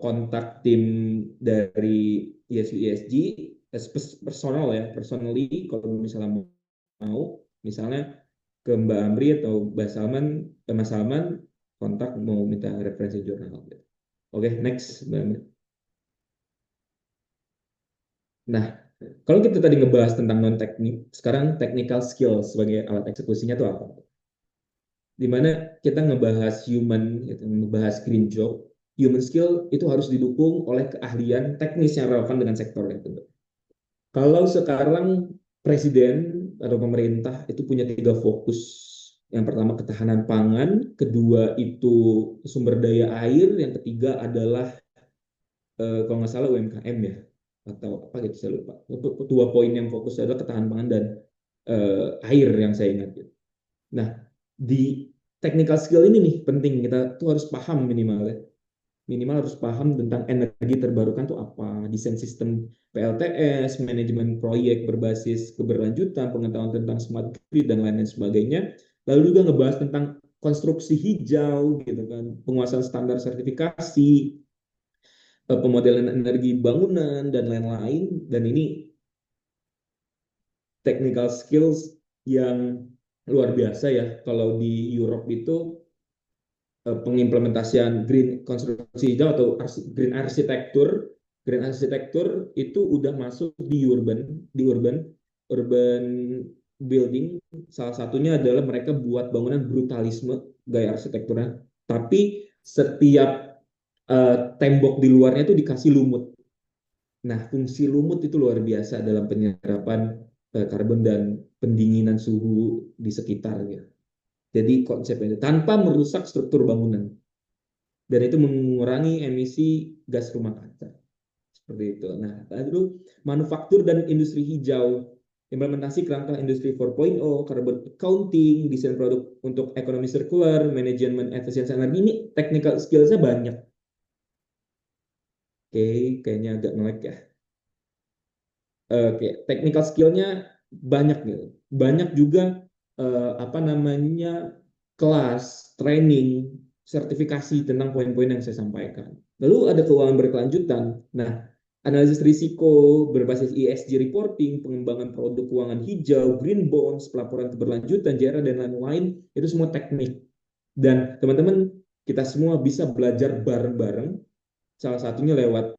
kontak tim dari ISU ESG personal ya, personally kalau misalnya mau, misalnya ke Mbak Amri atau Mbak Salman, Mas Salman kontak mau minta referensi jurnal. Oke, next Mbak Amri. Nah, kalau kita tadi ngebahas tentang non teknik, sekarang technical skill sebagai alat eksekusinya itu apa? Dimana kita ngebahas human, gitu, ngebahas green job, human skill itu harus didukung oleh keahlian teknis yang relevan dengan sektornya. Tentu. Kalau sekarang presiden atau pemerintah itu punya 3 fokus. Yang pertama ketahanan pangan, kedua itu sumber daya air, yang ketiga adalah kalau nggak salah UMKM ya, atau apa gitu saya lupa. 2 poin yang fokus adalah ketahanan pangan dan air yang saya ingat. Gitu. Nah, di technical skill ini nih penting kita tuh harus paham minimal ya. Minimal harus paham tentang energi terbarukan tuh apa, desain sistem PLTS, manajemen proyek berbasis keberlanjutan, pengetahuan tentang smart grid dan lain-lain sebagainya. Lalu juga ngebahas tentang konstruksi hijau gitu kan, penguasaan standar sertifikasi, pemodelan energi bangunan dan lain-lain. Dan ini technical skills yang luar biasa ya. Kalau di Europe itu pengimplementasian green konstruksi hijau atau green arsitektur itu udah masuk di urban building. Salah satunya adalah mereka buat bangunan brutalisme gaya arsitekturnya, tapi setiap tembok di luarnya itu dikasih lumut. Nah, fungsi lumut itu luar biasa dalam penyerapan karbon dan pendinginan suhu di sekitar ya. Jadi konsepnya tanpa merusak struktur bangunan, dan itu mengurangi emisi gas rumah kaca seperti itu. Nah, lalu manufaktur dan industri hijau, implementasi kerangka industri 4.0, carbon accounting, desain produk untuk ekonomi sirkular, manajemen efisiensi energi. Ini technical skills-nya banyak. Oke, kayaknya agak melek ya. Oke, technical skill-nya banyak gitu. Banyak juga apa namanya kelas, training, sertifikasi tentang poin-poin yang saya sampaikan. Lalu ada keuangan berkelanjutan. Nah, analisis risiko berbasis ESG reporting, pengembangan produk keuangan hijau, green bonds, pelaporan keberlanjutan, JRA, dan lain-lain, itu semua teknik. Dan teman-teman, kita semua bisa belajar bareng-bareng. Salah satunya lewat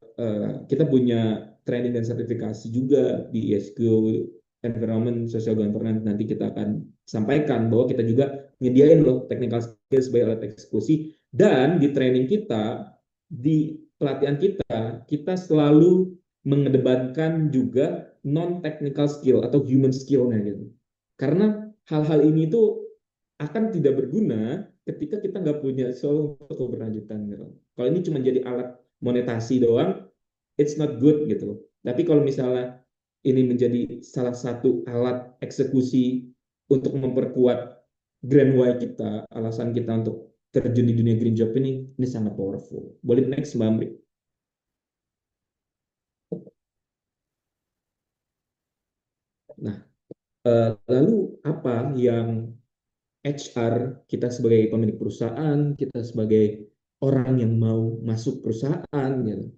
kita punya training dan sertifikasi juga di ESGO, Environment Social Governance. Nanti kita akan sampaikan bahwa kita juga nyediain loh technical skills sebagai alat eksekusi. Dan di training kita, di pelatihan kita, kita selalu mengedepankan juga non-technical skill atau human skill-nya gitu. Karena hal-hal ini tuh akan tidak berguna ketika kita nggak punya soal untuk keberlanjutan gitu. Kalau ini cuma jadi alat monetasi doang, it's not good gitu. Tapi kalau misalnya ini menjadi salah satu alat eksekusi untuk memperkuat grand why kita, alasan kita untuk terjun di dunia green job ini sangat powerful. Boleh next Mbak Amri. Nah, lalu apa yang HR, kita sebagai pemilik perusahaan, kita sebagai orang yang mau masuk perusahaan, gitu.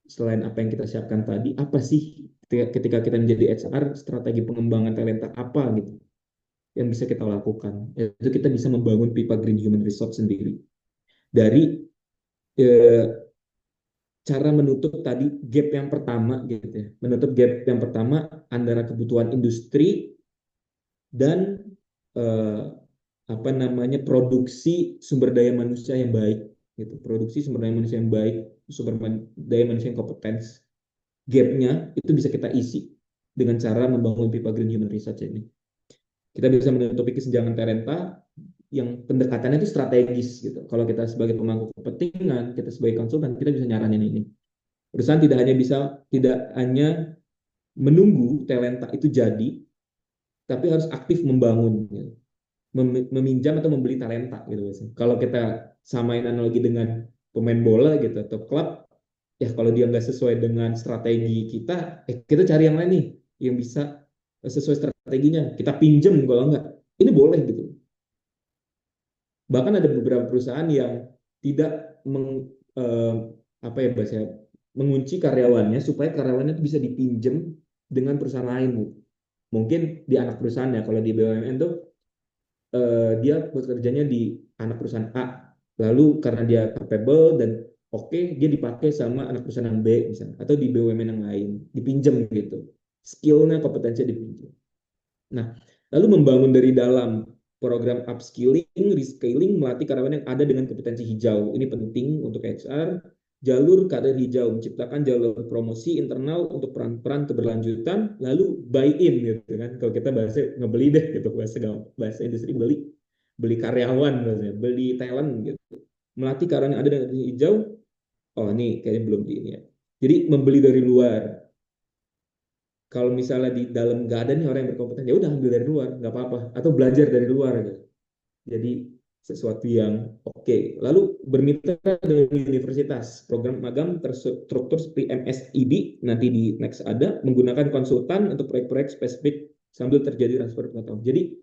Selain apa yang kita siapkan tadi, apa sih ketika kita menjadi HR, strategi pengembangan talenta apa gitu yang bisa kita lakukan? Itu kita bisa membangun pipa Green Human Resource sendiri dari eh, cara menutup tadi gap yang pertama gitu ya, menutup gap yang pertama antara kebutuhan industri dan eh, apa namanya produksi sumber daya manusia yang baik gitu, produksi sumber daya manusia yang baik, sumber daya manusia yang kompeten. Gapnya itu bisa kita isi dengan cara membangun pipa Green Human Research ini. Kita bisa menutupi kesenjangan talenta yang pendekatannya itu strategis gitu. Kalau kita sebagai pemangku kepentingan, kita sebagai konsultan, kita bisa nyaranin ini. Perusahaan tidak hanya menunggu talenta itu jadi, tapi harus aktif membangun, gitu. Meminjam atau membeli talenta gitu. Kalau kita samain analogi dengan pemain bola gitu atau klub, ya kalau dia nggak sesuai dengan strategi kita, kita cari yang lain nih yang bisa sesuai strateginya, kita pinjem. Kalau nggak, ini boleh gitu. Bahkan ada beberapa perusahaan yang tidak apa ya bahasa, mengunci karyawannya supaya karyawannya itu bisa dipinjem dengan perusahaan lain. Mungkin di anak perusahaan ya, kalau di BUMN tuh dia bekerjanya di anak perusahaan A, lalu karena dia capable dan oke, dia dipakai sama anak perusahaan yang B misalnya, atau di BUMN yang lain, dipinjam gitu, skillnya, kompetensinya dipinjam. Nah, lalu membangun dari dalam program upskilling, rescaling, melatih karyawan yang ada dengan kompetensi hijau. Ini penting untuk HR. Jalur karir hijau, menciptakan jalur promosi internal untuk peran-peran keberlanjutan, lalu buy-in gitu kan. Kalau kita bahasa ngebeli deh gitu, bahasa industri beli karyawan, maksudnya beli talent gitu. Melatih karyawan yang ada dengan hijau. Oh, ini kayaknya belum di ini ya. Jadi membeli dari luar. Kalau misalnya di dalam nggak ada nih orang yang berkompeten, ya udah ambil dari luar, nggak apa-apa. Atau belajar dari luar gitu. Jadi sesuatu yang oke. Lalu bermitra dengan universitas, program magang terstruktur seperti MSIB, nanti di next ada, menggunakan konsultan untuk proyek-proyek spesifik sambil terjadi transfer pengetahuan. Jadi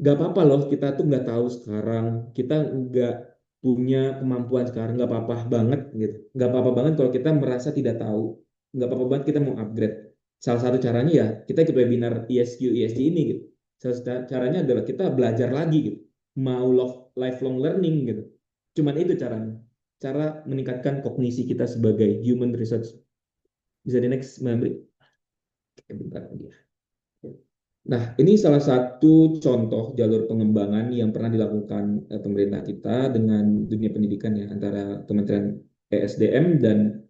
Nggak apa-apa loh kita tuh nggak tahu sekarang, kita nggak punya kemampuan sekarang, nggak apa-apa banget gitu, nggak apa-apa banget kalau kita merasa tidak tahu, nggak apa-apa banget kita mau upgrade. Salah satu caranya ya kita ikut webinar ESQ ESG ini gitu. Salah satu caranya adalah kita belajar lagi gitu, mau lifelong learning gitu. Cuman itu caranya, cara meningkatkan kognisi kita sebagai human research. Bisa di next, Mbak Amri? Oke, bentar lagi ya. Nah, ini salah satu contoh jalur pengembangan yang pernah dilakukan pemerintah kita dengan dunia pendidikan ya, antara Kementerian ESDM dan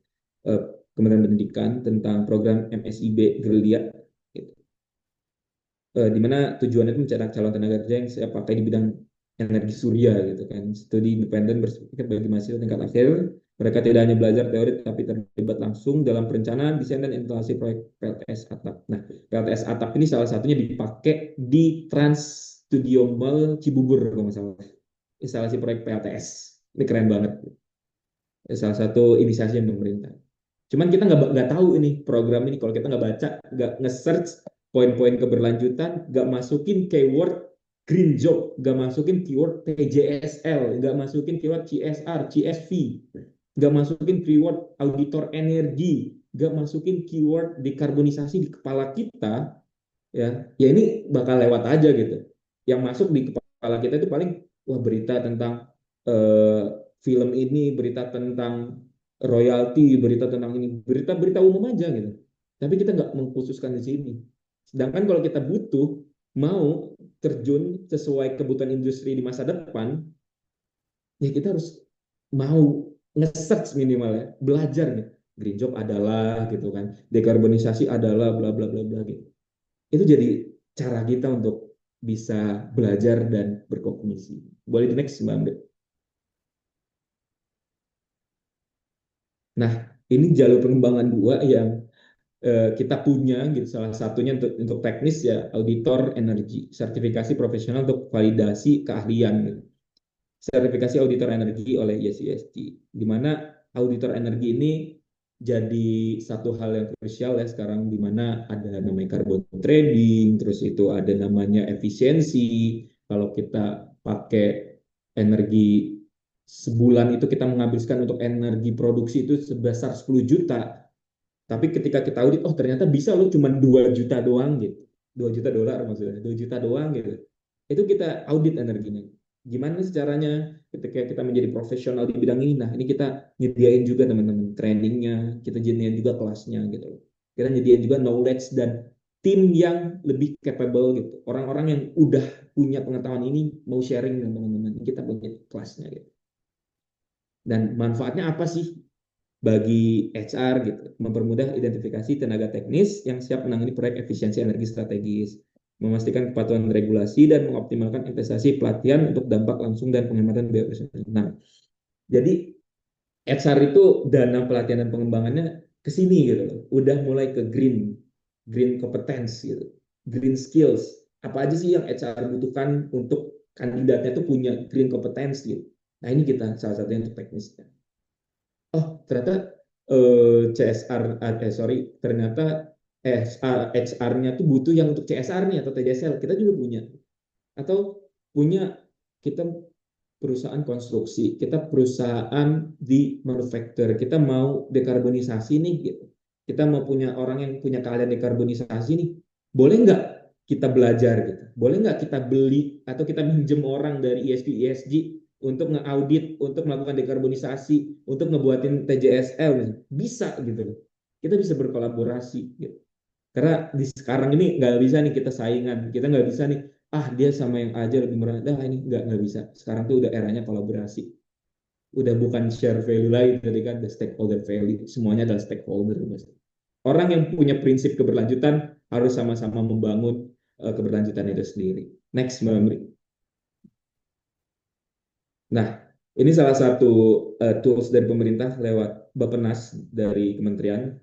eh, Kementerian Pendidikan tentang program MSIB Gerilya, gitu. Di mana tujuannya itu mencetak calon tenaga kerja yang siap pakai di bidang energi surya gitu kan. Studi independen bersertifikat bagi mahasiswa tingkat akhir. Mereka tidak hanya belajar teori tapi terlibat langsung dalam perencanaan, desain dan implementasi proyek PLTS Atap. Nah, PLTS Atap ini salah satunya dipakai di Trans Studio Mall Cibubur kalau nggak salah. Instalasi proyek PLTS. Ini keren banget. Salah satu inisiasi yang pemerintah. Cuman kita nggak tahu ini program ini kalau kita nggak baca, nggak nge-search poin-poin keberlanjutan, nggak masukin keyword green job, nggak masukin keyword TJSL, nggak masukin keyword CSR, CSV, nggak masukin keyword auditor energi, nggak masukin keyword dekarbonisasi di kepala kita, ya ini bakal lewat aja gitu. Yang masuk di kepala kita itu paling wah berita tentang eh, film ini, berita tentang royalti, berita tentang ini, berita-berita umum aja gitu. Tapi kita nggak mengkhususkan di sini. Sedangkan kalau kita butuh mau terjun sesuai kebutuhan industri di masa depan, ya kita harus mau nge-search minimal ya, belajar nih. Green job adalah gitu kan, dekarbonisasi adalah bla bla bla bla gitu. Itu jadi cara kita untuk bisa belajar dan berkognisi. Boleh di next, Mbak Ambe. Nah, ini jalur pengembangan dua yang kita punya gitu. Salah satunya untuk teknis ya auditor energi, sertifikasi profesional untuk validasi keahlian gitu. Sertifikasi auditor energi oleh ISISG, di mana auditor energi ini jadi satu hal yang krusial ya sekarang, di mana ada namanya carbon trading, terus itu ada namanya efisiensi. Kalau kita pakai energi sebulan itu kita menghabiskan untuk energi produksi itu sebesar 10 juta. Tapi ketika kita audit, oh ternyata bisa loh cuma 2 juta doang gitu. 2 juta dolar maksudnya, 2 juta doang gitu. Itu kita audit energinya. Gimana sih caranya ketika kita menjadi profesional di bidang ini? Nah, ini kita nyediain juga teman-teman trainingnya, kita nyediain juga kelasnya gitu. Kita nyediain juga knowledge dan tim yang lebih capable gitu. Orang-orang yang udah punya pengetahuan ini mau sharing dengan teman-teman. Kita punya kelasnya gitu. Dan manfaatnya apa sih bagi HR gitu, mempermudah identifikasi tenaga teknis yang siap menangani proyek efisiensi energi strategis, memastikan kepatuhan regulasi dan mengoptimalkan investasi pelatihan untuk dampak langsung dan penghematan biaya operasional. Nah, jadi HR itu dana pelatihan dan pengembangannya ke sini gitu loh. Udah mulai ke green competence gitu. Green skills. Apa aja sih yang HR butuhkan untuk kandidatnya tuh punya green competence gitu. Nah, ini kita salah satunya untuk teknisnya. Oh ternyata CSR sorry, ternyata HR-nya tuh butuh yang untuk CSR nih atau TJSL, kita juga punya, atau punya kita perusahaan konstruksi, kita perusahaan di manufacture, kita mau dekarbonisasi nih gitu, kita mau punya orang yang punya keahlian dekarbonisasi nih, boleh nggak kita belajar gitu, boleh nggak kita beli atau kita minjem orang dari ESG ESG untuk nge-audit, untuk melakukan dekarbonisasi, untuk ngebuatin TJSL, bisa gitu loh. Kita bisa berkolaborasi gitu. Karena di sekarang ini nggak bisa nih kita saingan, kita nggak bisa nih, ah dia sama yang aja lebih murah, dah ini nggak bisa. Sekarang tuh udah eranya kolaborasi, udah bukan share value lagi, tadi kan the stakeholder value, semuanya adalah stakeholder. Orang yang punya prinsip keberlanjutan harus sama-sama membangun keberlanjutan itu sendiri. Next, Mbak Amri. Nah, ini salah satu tools dari pemerintah lewat Bappenas dari Kementerian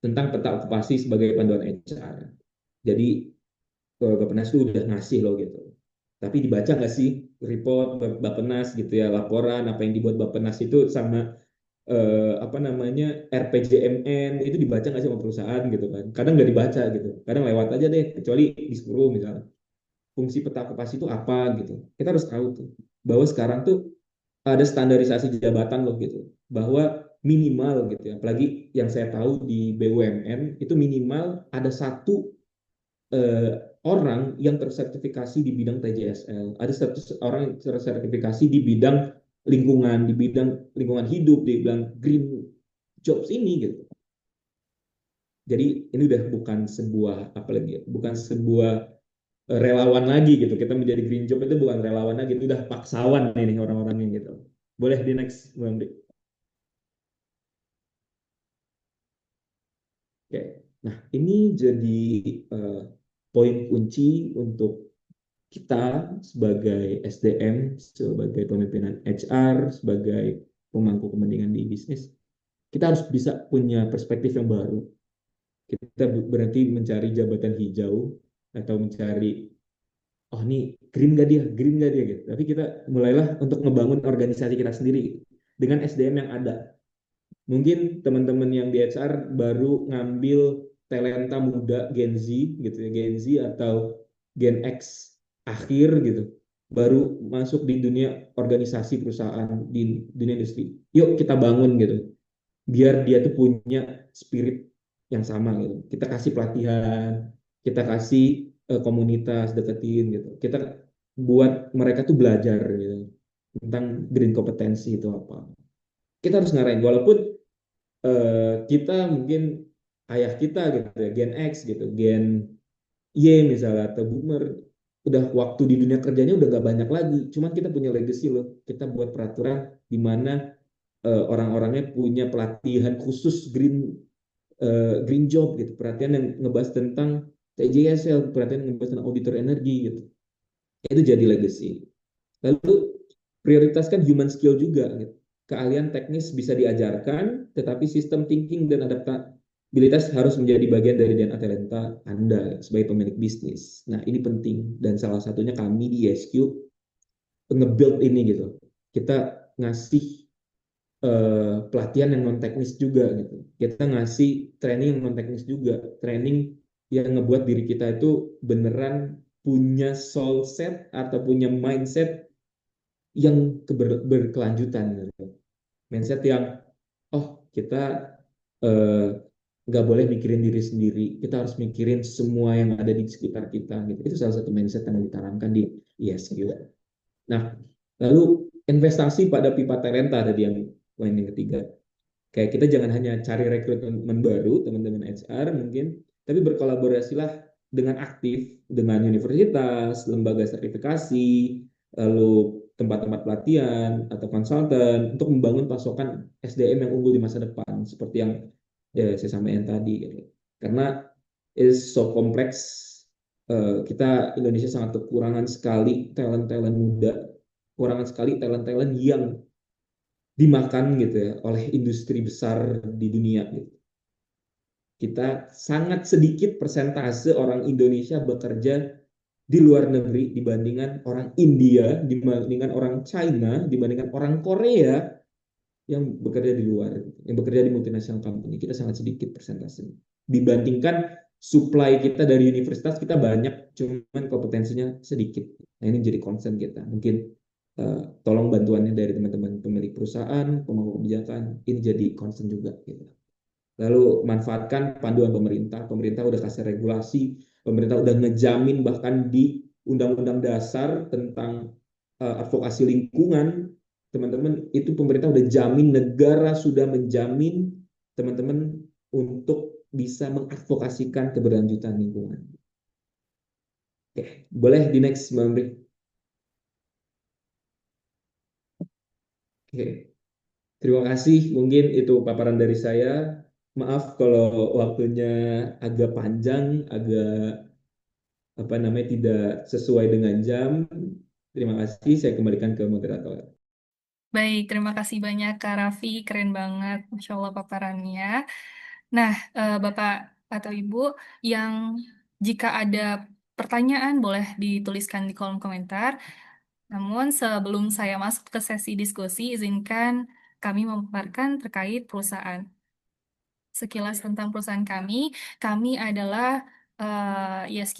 tentang peta okupasi sebagai panduan HR. Jadi Bappenas itu udah ngasih loh gitu. Tapi dibaca nggak sih report Bappenas gitu ya, laporan apa yang dibuat Bappenas itu sama apa namanya RPJMN itu dibaca nggak sih sama perusahaan gitu kan? Kadang nggak dibaca gitu, kadang lewat aja deh, kecuali disuruh misalnya. fungsi peta vokasi itu apa gitu. Kita harus tahu tuh bahwa sekarang tuh ada standarisasi jabatan loh gitu, bahwa minimal gitu ya, apalagi yang saya tahu di BUMN itu minimal ada satu eh, orang yang tersertifikasi di bidang TJSL, ada satu orang yang tersertifikasi di bidang lingkungan, di bidang lingkungan hidup, di bidang green jobs ini gitu. Jadi ini udah bukan sebuah apa lagi ya, bukan sebuah relawan lagi gitu. Kita menjadi green job itu bukan relawan lagi, itu udah paksawan ini orang-orangnya gitu. Boleh di next, Bang. Oke. Nah, ini jadi uh, poin kunci untuk kita sebagai SDM, sebagai pemimpinan HR, sebagai pemangku kepentingan di bisnis. Kita harus bisa punya perspektif yang baru. Kita berarti mencari jabatan hijau atau mencari, oh ini green gak dia, green gak dia gitu. Tapi kita mulailah untuk ngebangun organisasi kita sendiri dengan SDM yang ada. Mungkin teman-teman yang di HR baru ngambil talenta muda Gen Z gitu ya, Gen Z atau Gen X akhir gitu, baru masuk di dunia organisasi perusahaan, di dunia industri. Yuk kita bangun gitu, biar dia tuh punya spirit yang sama gitu. Kita kasih pelatihan, kita kasih komunitas, deketin gitu. Kita buat mereka tuh belajar gitu tentang green kompetensi itu apa. Kita harus ngarahin, walaupun kita mungkin ayah kita gitu ya, Gen X gitu, Gen Y misalnya, atau Boomer, udah waktu di dunia kerjanya udah nggak banyak lagi. Cuman kita punya legacy loh. Kita buat peraturan di mana orang-orangnya punya pelatihan khusus green job gitu, perhatian yang ngebahas tentang TJSL, perhatian yang ngebahas tentang auditor energi gitu. Itu jadi legacy. Lalu prioritaskan human skill juga gitu. Keahlian teknis bisa diajarkan, tetapi sistem thinking dan adaptabilitas harus menjadi bagian dari DNA talenta Anda sebagai pemilik bisnis. Nah, ini penting dan salah satunya kami di ESQ nge-build ini gitu. Kita ngasih pelatihan yang non teknis juga gitu. Kita ngasih training yang non teknis juga, training yang ngebuat diri kita itu beneran punya soul set atau punya mindset yang berkelanjutan gitu. Mindset yang oh kita eh, nggak boleh mikirin diri sendiri, kita harus mikirin semua yang ada di sekitar kita gitu. Itu salah satu mindset yang ditanamkan di ISQ. Nah, lalu investasi pada pipa talenta tadi yang poin yang ketiga. Kayak kita jangan hanya cari rekrutmen baru, teman-teman HR mungkin, tapi berkolaborasilah dengan aktif dengan universitas, lembaga sertifikasi, lalu tempat-tempat pelatihan atau konsultan untuk membangun pasokan SDM yang unggul di masa depan, seperti yang ya, saya sampaikan tadi. Gitu. Karena is so kompleks, kita Indonesia sangat kekurangan sekali talent-talent muda, kekurangan sekali talent-talent yang dimakan gitu ya oleh industri besar di dunia gitu. Kita sangat sedikit persentase orang Indonesia bekerja di luar negeri dibandingkan orang India, dibandingkan orang China, dibandingkan orang Korea yang bekerja di luar, yang bekerja di multinational company. Kita sangat sedikit persentasenya. Dibandingkan supply kita dari universitas kita banyak, cuman kompetensinya sedikit. Nah ini jadi concern kita. Mungkin tolong bantuannya dari teman-teman pemilik perusahaan, pemangku kebijakan, ini jadi concern juga. Gitu. Lalu manfaatkan panduan pemerintah. Pemerintah udah kasih regulasi, pemerintah udah ngejamin bahkan di Undang-Undang Dasar tentang advokasi lingkungan, teman-teman itu pemerintah udah jamin, negara sudah menjamin teman-teman untuk bisa mengadvokasikan keberlanjutan lingkungan. Oke, boleh di next, Mbak Amri. Oke, terima kasih. Mungkin itu paparan dari saya. Maaf kalau waktunya agak panjang, agak apa namanya tidak sesuai dengan jam. Terima kasih. Saya kembalikan ke moderator. Baik, terima kasih banyak Kak Raffi, keren banget, Masya Allah paparannya. Nah, Bapak atau Ibu yang jika ada pertanyaan boleh dituliskan di kolom komentar. Namun sebelum saya masuk ke sesi diskusi, izinkan kami memaparkan terkait perusahaan. Sekilas tentang perusahaan kami adalah ISG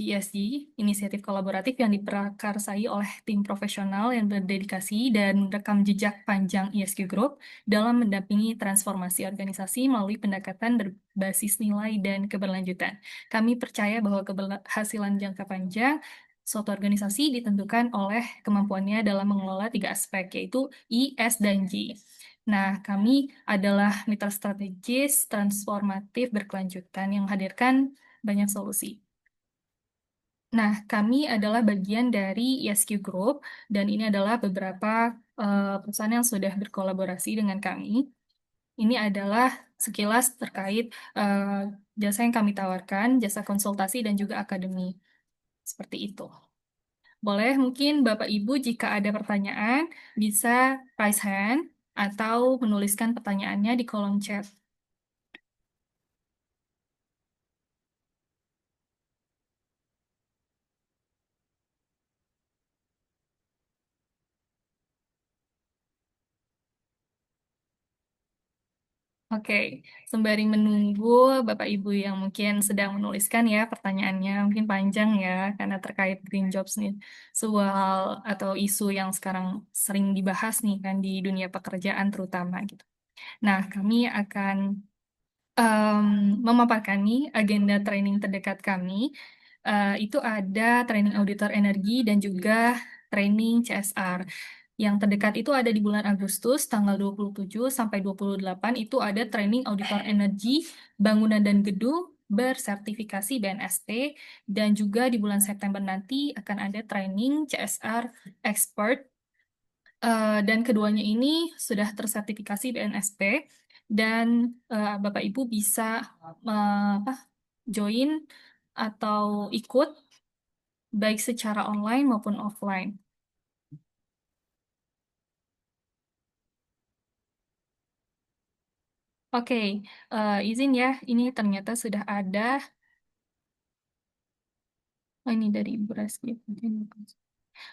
inisiatif kolaboratif yang diprakarsai oleh tim profesional yang berdedikasi dan rekam jejak panjang ISG Group dalam mendampingi transformasi organisasi melalui pendekatan berbasis nilai dan keberlanjutan. Kami percaya bahwa keberhasilan jangka panjang suatu organisasi ditentukan oleh kemampuannya dalam mengelola tiga aspek, yaitu I, S, dan G. Nah, kami adalah mitra strategis transformatif berkelanjutan yang menghadirkan banyak solusi. Nah, kami adalah bagian dari ESQ Group, dan ini adalah beberapa perusahaan yang sudah berkolaborasi dengan kami. Ini adalah sekilas terkait jasa yang kami tawarkan, jasa konsultasi dan juga akademi. Seperti itu. Boleh mungkin Bapak Ibu jika ada pertanyaan, bisa raise hand atau menuliskan pertanyaannya di kolom chat. Oke, sembari menunggu Bapak Ibu yang mungkin sedang menuliskan ya pertanyaannya, mungkin panjang ya karena terkait green jobs nih, sebuah hal atau isu yang sekarang sering dibahas nih kan di dunia pekerjaan terutama gitu. Nah, kami akan em, memaparkan nih agenda training terdekat kami. Itu ada training auditor energi dan juga training CSR. Yang terdekat itu ada di bulan Agustus, tanggal 27 sampai 28 itu ada training auditor energi, bangunan dan gedung bersertifikasi BNSP, dan juga di bulan September nanti akan ada training CSR expert. Dan keduanya ini sudah tersertifikasi BNSP, dan Bapak Ibu bisa apa, join atau ikut baik secara online maupun offline. Oke, izin ya, ini ternyata sudah ada. Oh, ini dari Ibu Reski.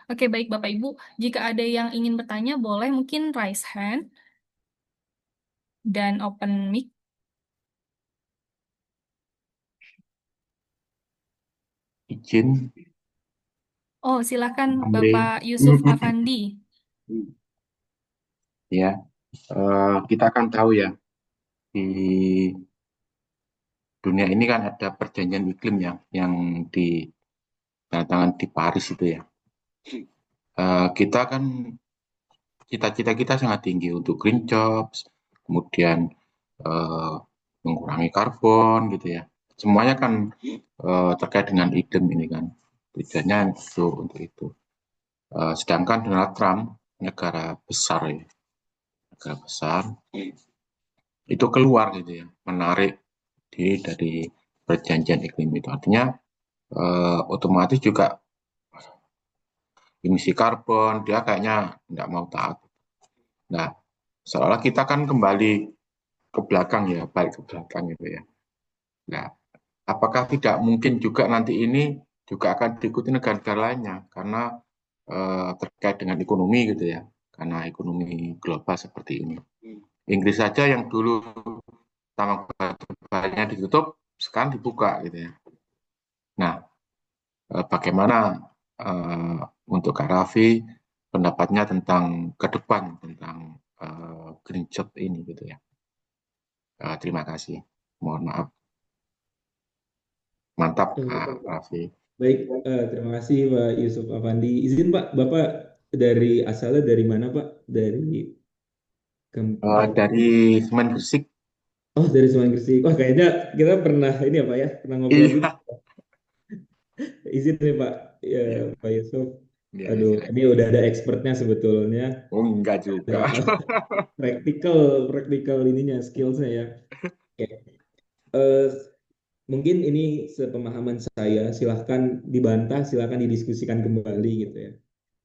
Oke, baik Bapak Ibu. Jika ada yang ingin bertanya, boleh mungkin raise hand dan open mic. Izin Oh, silakan Amri. Bapak Yusuf Afandi. Ya, kita kan tahu ya di dunia ini kan ada perjanjian iklim ya yang ditandatangani di Paris itu ya. Kita kan cita-cita kita sangat tinggi untuk green jobs, kemudian eh, mengurangi karbon gitu ya. Semuanya kan terkait dengan iklim ini kan. Tujuannya itu untuk itu. Sedangkan Donald Trump negara besar ya, negara besar itu keluar gitu ya, menarik diri dari perjanjian iklim itu. Artinya otomatis juga emisi karbon dia kayaknya nggak mau taat. Nah, seolah kita kan kembali ke belakang ya, balik ke belakang gitu ya. Nah, apakah tidak mungkin juga nanti ini juga akan diikuti negara-negara lainnya karena terkait dengan ekonomi gitu ya, karena ekonomi global seperti ini. Inggris saja yang dulu tambang batubara ditutup, sekarang dibuka gitu ya. Nah, bagaimana uh, untuk Kak Raffi pendapatnya tentang ke depan tentang green job ini gitu ya. Terima kasih. Mohon maaf. Mantap Kak Eh, Raffi. Baik, terima kasih Pak Yusuf Afandi. Izin Pak, Bapak asalnya dari mana Pak? Dari Dari Semen Gresik. Oh, dari Semarang Gresik. Wah, kayaknya kita pernah ini apa ya? Pernah ngobrol juga. Iya. Izin nih Pak, ya, Iya, Pak Yusuf. iya, Aduh, ini silakan. udah ada expertnya sebetulnya. Oh, enggak juga. Ada praktikal, praktikal ininya, skillsnya ya. Oke. Eh, Mungkin ini sepemahaman saya. Silahkan dibantah, silahkan didiskusikan kembali gitu ya.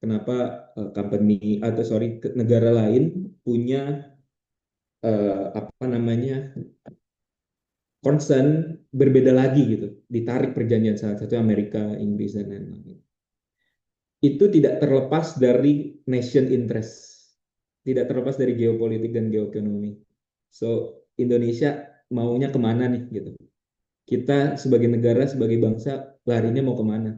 Kenapa company atau sorry negara lain punya apa namanya concern berbeda lagi gitu, ditarik perjanjian salah satu Amerika, Inggris dan lain-lain. Itu tidak terlepas dari nation interest, tidak terlepas dari geopolitik dan geoekonomi. So Indonesia maunya kemana nih gitu? Kita sebagai negara, sebagai bangsa, larinya mau kemana?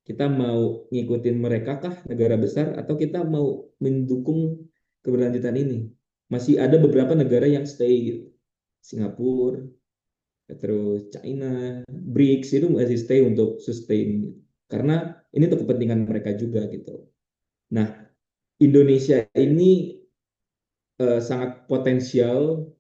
Kita mau ngikutin mereka kah, negara besar, atau kita mau mendukung keberlanjutan ini? Masih ada beberapa negara yang stay gitu. Singapura, terus China, BRICS itu masih stay untuk sustain gitu. Karena ini untuk kepentingan mereka juga gitu. Nah, Indonesia ini sangat potensial,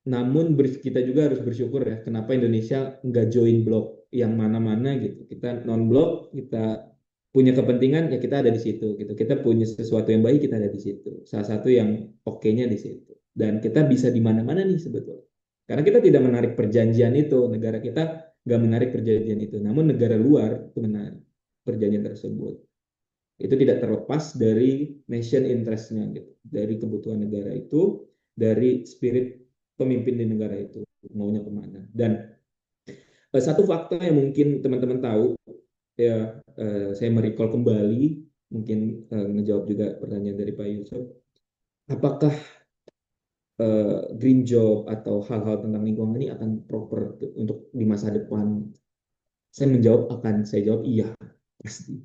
namun kita juga harus bersyukur ya, kenapa Indonesia nggak join blok yang mana-mana gitu. Kita non blok, kita punya kepentingan ya kita ada di situ gitu. Kita punya sesuatu yang baik kita ada di situ. Salah satu yang oke-nya di situ. Dan kita bisa di mana-mana nih sebetulnya. Karena kita tidak menarik perjanjian itu, negara kita nggak menarik perjanjian itu. Namun negara luar itu menarik perjanjian tersebut. Itu tidak terlepas dari nation interest-nya gitu, dari kebutuhan negara itu, dari spirit pemimpin di negara itu maunya kemana. Dan satu fakta yang mungkin teman-teman tahu ya, saya merecall kembali, mungkin ngejawab juga pertanyaan dari Pak Yusuf, apakah green job atau hal-hal tentang lingkungan ini akan proper untuk di masa depan? Saya jawab iya, pasti.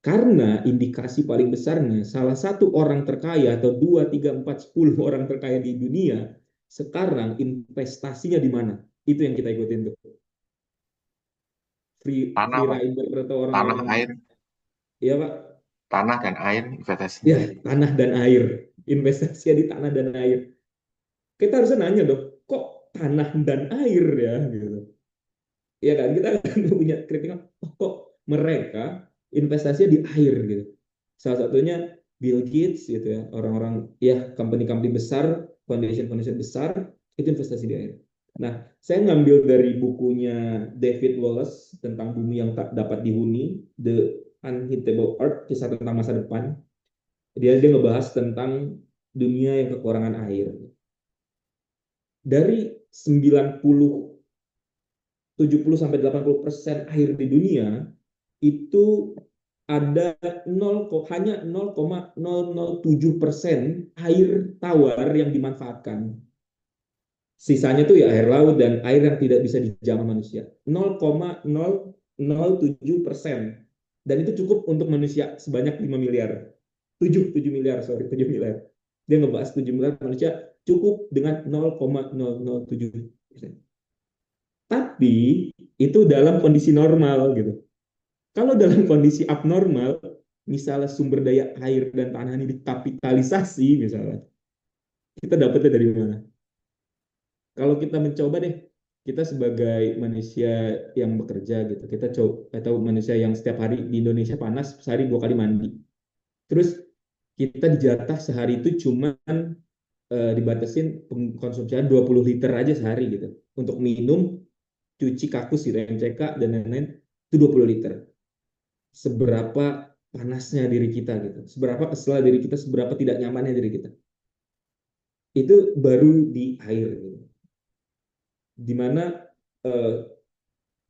Karena indikasi paling besarnya, salah satu orang terkaya atau 2, 3, 4, 10 orang terkaya di dunia, sekarang investasinya di mana? Itu yang kita ikutin tuh. Tanah, Free Pak. rider atau Tanah, orang-orang, air, ya Pak, tanah dan air investasinya. ya tanah dan air. Investasinya di tanah dan air. Kita harus nanya dong, kok tanah dan air ya? Gitu. Ya kan, kita akan punya kritik, oh, kok mereka investasinya di air gitu. Salah satunya Bill Gates gitu ya, orang-orang ya company-company besar, foundation-foundation besar itu investasi di air. Nah, saya ngambil dari bukunya David Wallace tentang bumi yang tak dapat dihuni, The Uninhabitable Earth, kisah tentang masa depan. Dia ngebahas tentang dunia yang kekurangan air. Dari 90 70 sampai 80% air di dunia itu ada hanya 0,007% air tawar yang dimanfaatkan. Sisanya tuh ya air laut dan air yang tidak bisa dijamah manusia. 0,007%. Dan itu cukup untuk manusia sebanyak 5 miliar. 7 miliar, sorry, 7 miliar. Dia ngebahas 7 miliar manusia cukup dengan 0,007%. Tapi itu dalam kondisi normal gitu. Kalau dalam kondisi abnormal, misalnya sumber daya air dan tanah ini dikapitalisasi misalnya, kita dapatnya dari mana? Kalau kita mencoba deh, kita sebagai manusia yang bekerja gitu, kita coba atau manusia yang setiap hari di Indonesia panas, sehari 2 kali mandi. Terus kita dijatah sehari itu cuman dibatasin konsumsinya 20 liter aja sehari gitu. Untuk minum, cuci kakus gitu, MCK dan lain-lain itu 20 liter. Seberapa panasnya diri kita gitu, seberapa kesel diri kita, seberapa tidak nyamannya diri kita. Itu baru di air gitu. Dimana eh,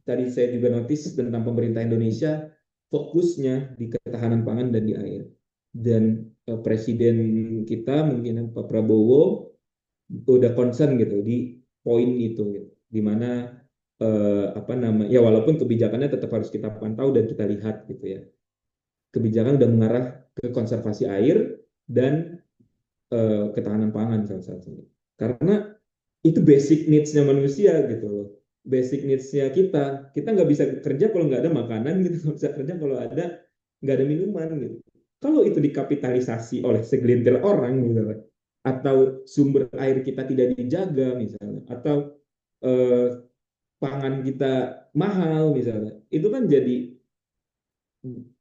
tadi saya juga notice tentang pemerintah Indonesia fokusnya di ketahanan pangan dan di air. Dan presiden kita mungkin Pak Prabowo udah concern gitu di poin itu gitu. Dimana apa namanya ya walaupun kebijakannya tetap harus kita pantau dan kita lihat gitu ya, kebijakan udah mengarah ke konservasi air dan ketahanan pangan salah satunya. Karena itu basic needs-nya manusia gitu loh. Basic needs-nya kita. Kita nggak bisa kerja kalau nggak ada makanan gitu. Nggak bisa kerja kalau nggak ada minuman gitu. Kalau itu dikapitalisasi oleh segelintir orang misalnya, atau sumber air kita tidak dijaga misalnya, atau eh, pangan kita mahal misalnya, itu kan jadi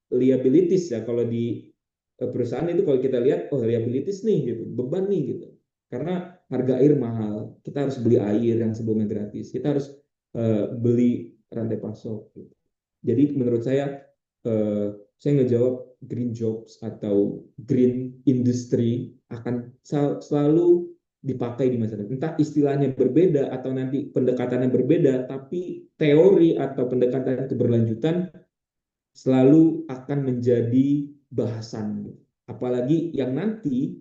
liabilities ya kalau di perusahaan itu, kalau kita lihat oh liabilities nih gitu, beban nih gitu, karena harga air mahal, kita harus beli air yang sebelumnya gratis, kita harus beli rantai pasok gitu. Jadi menurut saya ngejawab green jobs atau green industry akan selalu dipakai di masa depan. Entah istilahnya berbeda atau nanti pendekatannya berbeda, tapi teori atau pendekatan keberlanjutan selalu akan menjadi bahasan. Apalagi yang nanti,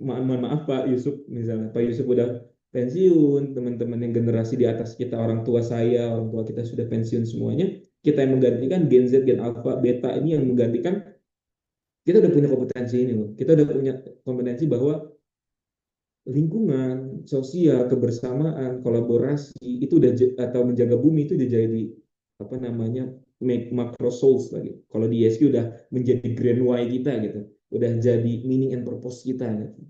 mohon maaf Pak Yusuf, misalnya Pak Yusuf udah pensiun, teman-teman yang generasi di atas kita, orang tua saya, orang tua kita sudah pensiun semuanya, kita yang menggantikan Gen Z, Gen Alpha, Beta ini yang menggantikan, kita udah punya kompetensi ini loh. Kita udah punya kompetensi bahwa lingkungan, sosial, kebersamaan, kolaborasi itu udah atau menjaga bumi itu udah jadi apa namanya make macro souls lagi. Kalau di ESG udah menjadi grand why kita gitu, udah jadi meaning and purpose kita gitu.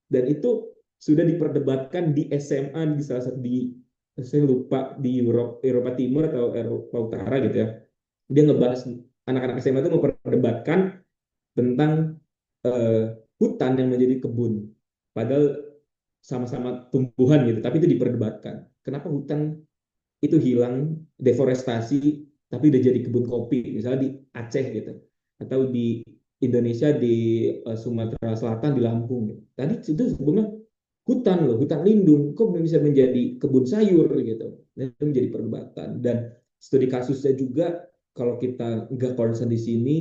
Dan itu sudah diperdebatkan di SMA di salah satu di saya lupa di Eropa Timur atau Eropa Utara gitu ya. Dia ngebahas anak-anak SMA itu memperdebatkan tentang hutan yang menjadi kebun. Padahal sama-sama tumbuhan gitu, tapi itu diperdebatkan. Kenapa hutan itu hilang, deforestasi, tapi udah jadi kebun kopi, misalnya di Aceh gitu, atau di Indonesia di Sumatera Selatan di Lampung. Gitu. Tadi itu sebelumnya hutan loh, hutan lindung, kok bisa menjadi kebun sayur gitu. Dan itu menjadi perdebatan. Dan studi kasusnya juga kalau kita nggak concern di sini,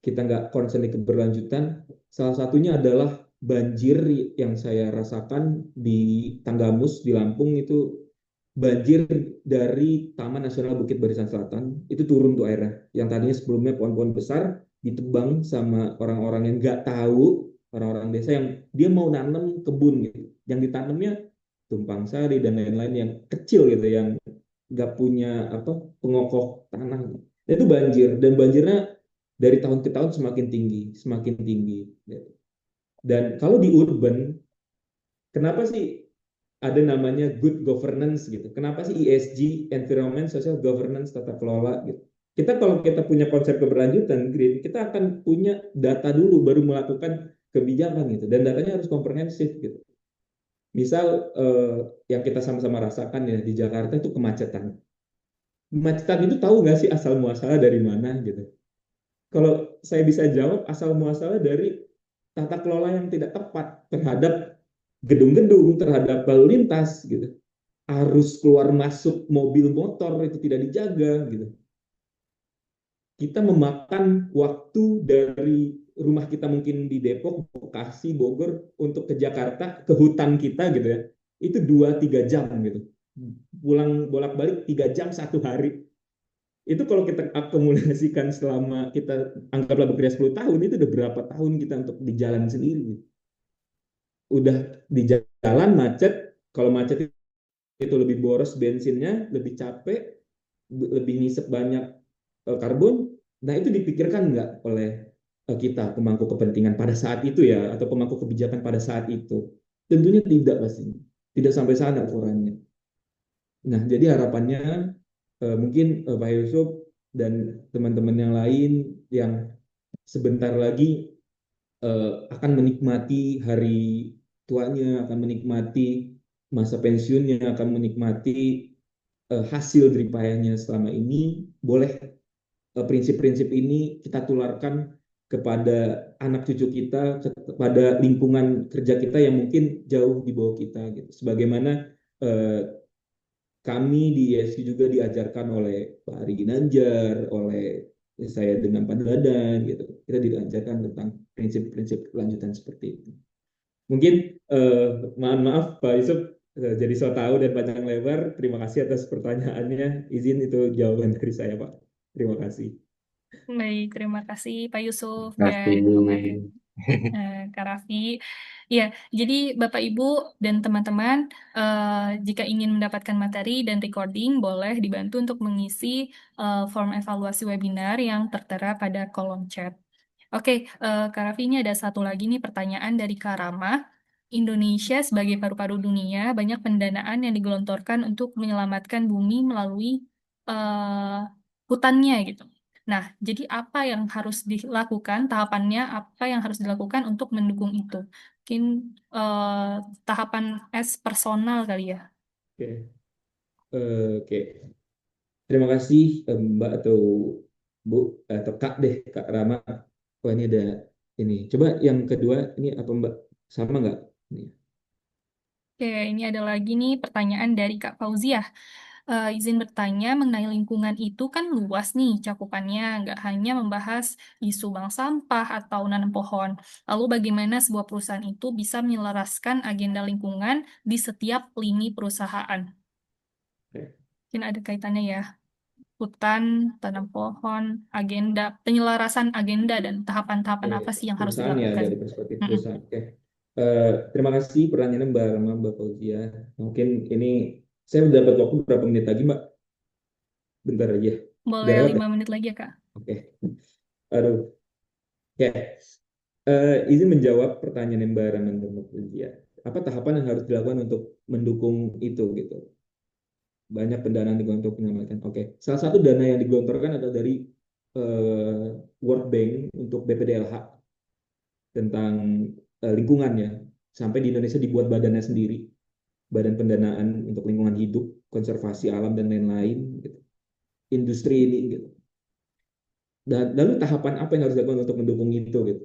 kita nggak concern di keberlanjutan, salah satunya adalah banjir yang saya rasakan di Tanggamus di Lampung itu banjir dari Taman Nasional Bukit Barisan Selatan itu turun tuh airnya yang tadinya sebelumnya pohon-pohon besar ditebang sama orang-orang yang nggak tahu, orang-orang desa yang dia mau nanam kebun gitu, yang ditanamnya tumpang sari dan lain-lain yang kecil gitu, yang nggak punya apa pengokoh tanah. Itu banjir, dan banjirnya dari tahun ke tahun semakin tinggi, semakin tinggi. Dan kalau di urban, kenapa sih ada namanya good governance gitu? Kenapa sih ESG, environment, social governance, tata kelola gitu? Kita kalau kita punya konsep keberlanjutan green, kita akan punya data dulu baru melakukan kebijakan gitu. Dan datanya harus komprehensif gitu. Misal yang kita sama-sama rasakan ya di Jakarta itu kemacetan. Kemacetan itu tahu nggak sih asal muasalnya dari mana gitu? Kalau saya bisa jawab, asal muasalnya dari tata kelola yang tidak tepat terhadap gedung-gedung, terhadap lalu lintas gitu. Arus keluar masuk mobil motor itu tidak dijaga gitu. Kita memakan waktu dari rumah kita mungkin di Depok, Bekasi, Bogor untuk ke Jakarta, ke hutan kita gitu ya. Itu 2-3 jam gitu. Pulang bolak-balik 3 jam 1 hari. Itu kalau kita akumulasikan selama kita anggaplah bekerja 10 tahun, itu udah berapa tahun kita untuk di jalan sendiri. Udah di jalan macet, kalau macet itu lebih boros bensinnya, lebih capek, lebih ngisep banyak karbon. Nah itu dipikirkan nggak oleh kita pemangku kepentingan pada saat itu ya, atau pemangku kebijakan pada saat itu? Tentunya tidak pastinya, tidak sampai sana ukurannya. Nah jadi harapannya mungkin Pak Yusuf dan teman-teman yang lain yang sebentar lagi akan menikmati hari tuanya, akan menikmati masa pensiunnya, akan menikmati hasil jeripayahnya selama ini, boleh prinsip-prinsip ini kita tularkan kepada anak cucu kita, kepada lingkungan kerja kita yang mungkin jauh di bawah kita gitu. Sebagaimana kami di ISQ juga diajarkan oleh Pak Ari Ginanjar, oleh saya dengan Pak Dadan gitu. Kita diajarkan tentang prinsip-prinsip kelanjutan seperti itu. Mungkin mohon maaf Pak Yusuf jadi so tahu dan panjang lebar. Terima kasih atas pertanyaannya. Izin itu jawaban dari saya Pak. Terima kasih. Baik, terima kasih Pak Yusuf Terima dan kasih. Kak Raffi. Ya, jadi Bapak Ibu dan teman-teman, jika ingin mendapatkan materi dan recording, boleh dibantu untuk mengisi form evaluasi webinar yang tertera pada kolom chat. Oke, Kak Raffi, ini ada satu lagi nih pertanyaan dari Kak Rama. Indonesia sebagai paru-paru dunia, banyak pendanaan yang digelontorkan untuk menyelamatkan bumi melalui eh, hutannya gitu. Nah, jadi apa yang harus dilakukan, tahapannya apa yang harus dilakukan untuk mendukung itu? Mungkin eh, tahapan S personal kali ya. Oke, oke. Terima kasih Mbak atau Bu atau Kak deh, Kak Rama. Wah ini ada ini. Coba yang kedua ini apa Mbak? Sama nggak? Ini. Oke, ini ada lagi nih pertanyaan dari Kak Fauziah. izin bertanya mengenai lingkungan itu kan luas nih cakupannya, nggak hanya membahas isu bank sampah atau nanam pohon. Lalu bagaimana sebuah perusahaan itu bisa menyelaraskan agenda lingkungan di setiap lini perusahaan? Oke. Mungkin ada kaitannya ya, hutan, tanam pohon, agenda, penyelarasan agenda dan tahapan-tahapan apa sih yang harus Perusahaan ya, dilakukan? dari perspektif Mm-mm. perusahaan. Oke. Terima kasih pertanyaannya Mbak Rama, Mbak Fauzia. Mungkin ini saya udah dapat waktu berapa menit lagi Mbak? Bentar aja. Udah Boleh lewat ya? 5 menit lagi ya, Kak? Oke. Aduh. Oke. Izin menjawab pertanyaan Mbak Rama dan Mbak Fauzia. Apa tahapan yang harus dilakukan untuk mendukung itu gitu? Banyak pendanaan digunakan untuk menyelamatkan. Oke. Salah satu dana yang digelontorkan adalah dari World Bank untuk BPDLH tentang lingkungannya. Sampai di Indonesia dibuat badannya sendiri, badan pendanaan untuk lingkungan hidup, konservasi alam dan lain-lain. Gitu. Industri ini. Gitu. Dan lalu tahapan apa yang harus dilakukan untuk mendukung itu? Gitu.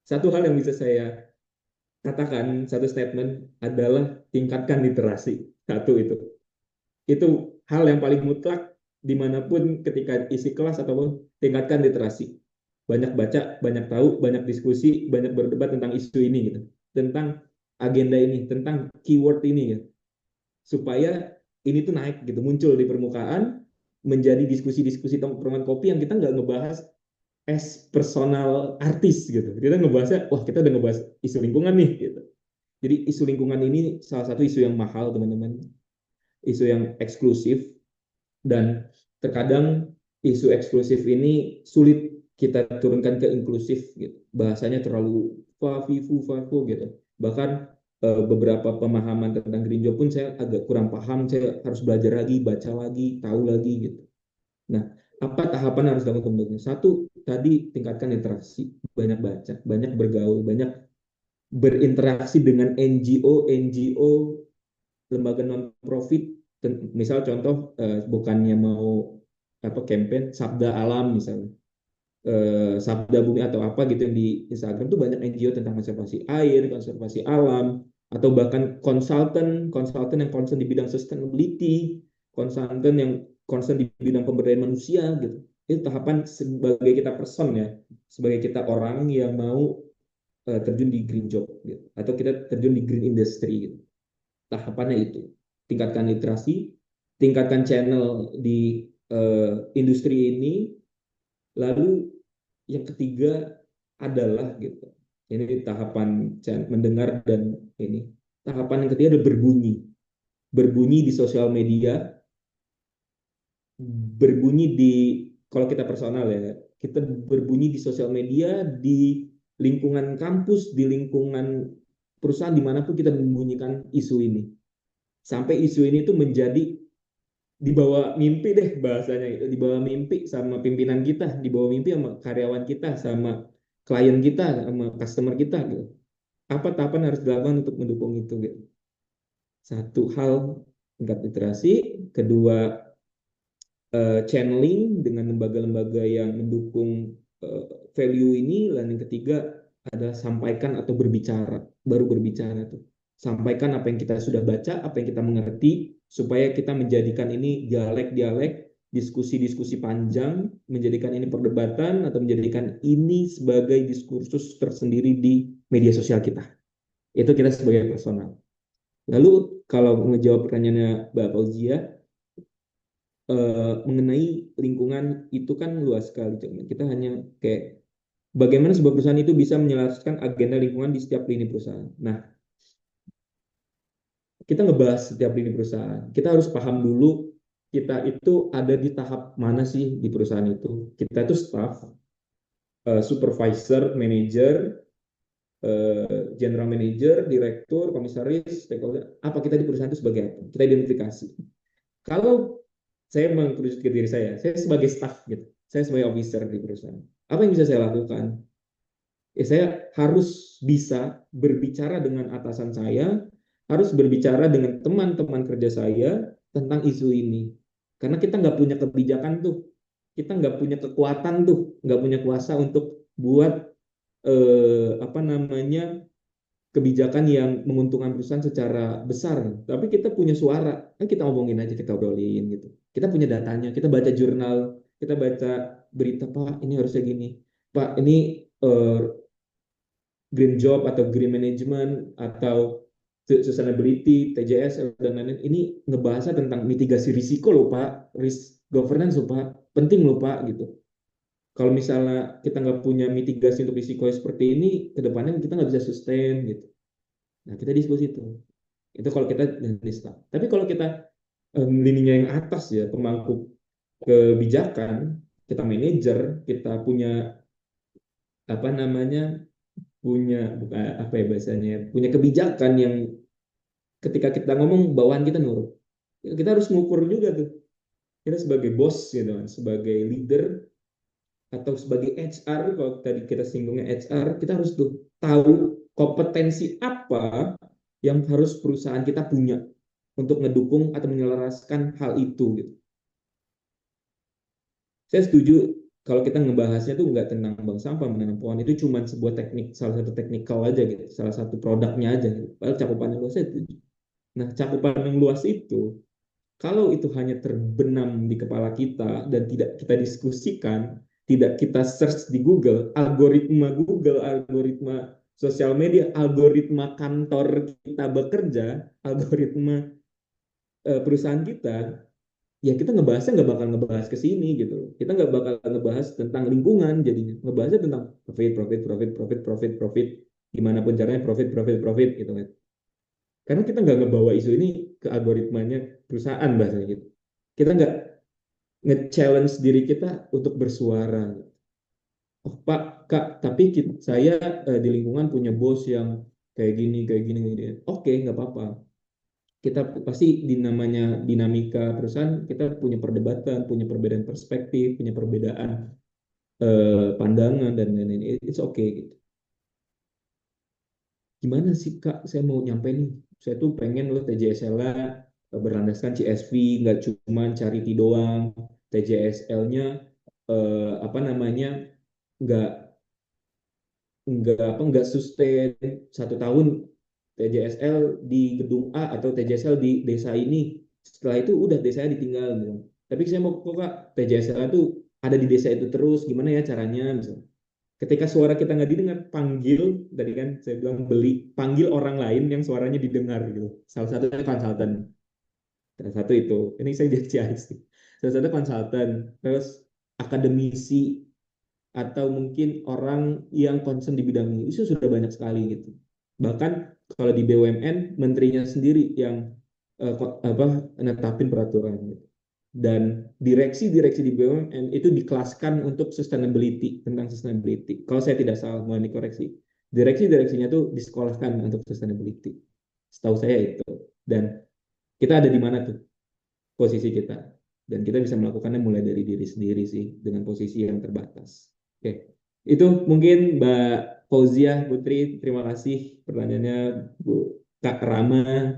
Satu hal yang bisa saya katakan, satu statement adalah tingkatkan literasi. Satu itu. Itu hal yang paling mutlak dimanapun ketika isi kelas ataupun tingkatkan literasi. Banyak baca, banyak tahu, banyak diskusi, banyak berdebat tentang isu ini gitu, tentang agenda ini, tentang keyword ini gitu, supaya ini tuh naik gitu, muncul di permukaan, menjadi diskusi-diskusi tongkrongan kopi yang kita nggak ngebahas as personal artis gitu, kita ngebahasnya, wah kita udah ngebahas isu lingkungan nih gitu. Jadi isu lingkungan ini salah satu isu yang mahal teman-teman, isu yang eksklusif, dan terkadang isu eksklusif ini sulit kita turunkan ke inklusif gitu. Bahasanya terlalu fafu gitu. Bahkan beberapa pemahaman tentang green job pun saya agak kurang paham, saya harus belajar lagi, baca lagi, tahu lagi gitu. Nah, apa tahapan harus dilakukan kemudian? Satu, tadi tingkatkan literasi, banyak baca, banyak bergaul, banyak berinteraksi dengan NGO, lembaga non profit, misal contoh bukannya mau apa campaign Sabda Alam misalnya, Sabda Bumi atau apa gitu, yang di Instagram tuh banyak NGO tentang konservasi air, konservasi alam, atau bahkan konsultan konsultan yang concern di bidang sustainability, konsultan yang concern di bidang pemberdayaan manusia gitu. Itu tahapan sebagai kita person ya, sebagai kita orang yang mau terjun di green job gitu, atau kita terjun di green industry gitu. Tahapannya itu, tingkatkan literasi, tingkatkan channel di industri ini, lalu yang ketiga adalah gitu, ini tahapan mendengar, dan ini tahapan yang ketiga adalah berbunyi di sosial media, berbunyi di, kalau kita personal ya, kita berbunyi di sosial media, di lingkungan kampus, di lingkungan perusahaan, dimanapun kita membunyikan isu ini, sampai isu ini tuh menjadi dibawa mimpi deh bahasanya itu, dibawa mimpi sama pimpinan kita, dibawa mimpi sama karyawan kita, sama klien kita, sama customer kita gitu. Apa tahapan harus dilakukan untuk mendukung itu gitu? Satu hal, tingkat literasi. Kedua, channeling dengan lembaga-lembaga yang mendukung value ini. Dan yang ketiga adalah sampaikan atau berbicara, baru berbicara tuh. Sampaikan apa yang kita sudah baca, apa yang kita mengerti, supaya kita menjadikan ini dialek-dialek, diskusi-diskusi panjang, menjadikan ini perdebatan, atau menjadikan ini sebagai diskursus tersendiri di media sosial kita. Itu kita sebagai personal. Lalu kalau menjawab pertanyaannya Mbak Fauzia, mengenai lingkungan itu kan luas sekali. Kita hanya kayak bagaimana sebuah perusahaan itu bisa menyelaraskan agenda lingkungan di setiap lini perusahaan. Nah, kita ngebahas setiap lini perusahaan. Kita harus paham dulu kita itu ada di tahap mana sih di perusahaan itu. Kita itu staff, supervisor, manager, general manager, direktur, komisaris, stakeholder. Apa kita di perusahaan itu sebagai apa? Kita identifikasi. Kalau saya mengkerucut diri saya sebagai staff gitu, saya sebagai officer di perusahaan. Apa yang bisa saya lakukan? Ya, saya harus bisa berbicara dengan atasan saya, harus berbicara dengan teman-teman kerja saya tentang isu ini. Karena kita nggak punya kebijakan tuh, kita nggak punya kekuatan tuh, nggak punya kuasa untuk buat apa namanya kebijakan yang menguntungkan perusahaan secara besar, tapi kita punya suara, kita ngomongin aja, kita obrolin gitu. Kita punya datanya, kita baca jurnal, kita baca berita, Pak, ini harusnya gini. Pak, ini green job atau green management atau sustainability, TJS dan lain-lain. Ini ngebahasnya tentang mitigasi risiko loh Pak, risk governance loh Pak, penting loh Pak gitu. Kalau misalnya kita nggak punya mitigasi untuk risiko seperti ini, kedepannya kita nggak bisa sustain gitu. Nah kita diskusi itu kalau kita di staff. Tapi kalau kita lininya yang atas ya, pemangku kebijakan, kita manajer, kita punya apa namanya, punya bukan apa ya bahasanya, punya kebijakan yang ketika kita ngomong bawahan kita nurut. Kita harus ngukur juga tuh. Kita sebagai bos gitu kan, sebagai leader atau sebagai HR, kalau tadi kita singgungnya HR, kita harus tuh tahu kompetensi apa yang harus perusahaan kita punya untuk ngedukung atau menyelaraskan hal itu gitu. Saya setuju kalau kita ngebahasnya tuh nggak tentang bank sampah, menanam pohon, itu cuma sebuah teknik, salah satu teknikal aja gitu, salah satu produknya aja gitu. Padahal cakupannya luas, saya setuju. Nah, cakupan yang luas itu, kalau itu hanya terbenam di kepala kita dan tidak kita diskusikan, tidak kita search di Google, algoritma sosial media, algoritma kantor kita bekerja, algoritma perusahaan kita, ya kita ngebahasnya nggak bakal ngebahas ke sini gitu. Kita nggak bakal ngebahas tentang lingkungan, jadinya ngebahasnya tentang profit, profit, profit, profit, profit, profit, gimana pun caranya profit, profit, profit gitu kan. Karena kita nggak ngebawa isu ini ke algoritmanya perusahaan bahasanya gitu. Kita nggak nge-challenge diri kita untuk bersuara. Oh Pak, Kak, tapi saya di lingkungan punya bos yang kayak gini, kayak gini, kayak gini. Oke, nggak apa-apa. Kita pasti di namanya dinamika perusahaan, kita punya perdebatan, punya perbedaan perspektif, punya perbedaan pandangan dan lain-lain. It's okay gitu. Gimana sih Kak, saya mau nyampe nih, saya tuh pengen loh TJSL-nya berlandaskan CSV, nggak cuma charity doang, TJSL-nya apa namanya, nggak nggak sustain 1 tahun TJSL di gedung A atau TJSL di desa ini, setelah itu udah desanya ditinggal gitu. Tapi saya mau kok Kak, TJSL itu ada di desa itu terus, gimana ya caranya misalnya. Ketika suara kita nggak didengar, panggil, tadi kan saya bilang beli, panggil orang lain yang suaranya didengar gitu. Salah satunya konsultan. Salah satu itu, ini saya jadi CIC. Salah satu konsultan, terus akademisi, atau mungkin orang yang concern di bidang ini, itu sudah banyak sekali gitu. Bahkan kalau di BUMN, menterinya sendiri yang netapin peraturan gitu. Dan direksi-direksi di BUMN itu dikelaskan untuk sustainability, tentang sustainability. Kalau saya tidak salah, mohon dikoreksi. Direksi-direksinya tuh disekolahkan untuk sustainability. Setahu saya itu. Dan kita ada di mana tuh posisi kita. Dan kita bisa melakukannya mulai dari diri sendiri sih, dengan posisi yang terbatas. Oke, itu mungkin Mbak Fauzia Putri, terima kasih pertanyaannya. Bu Kak Rama,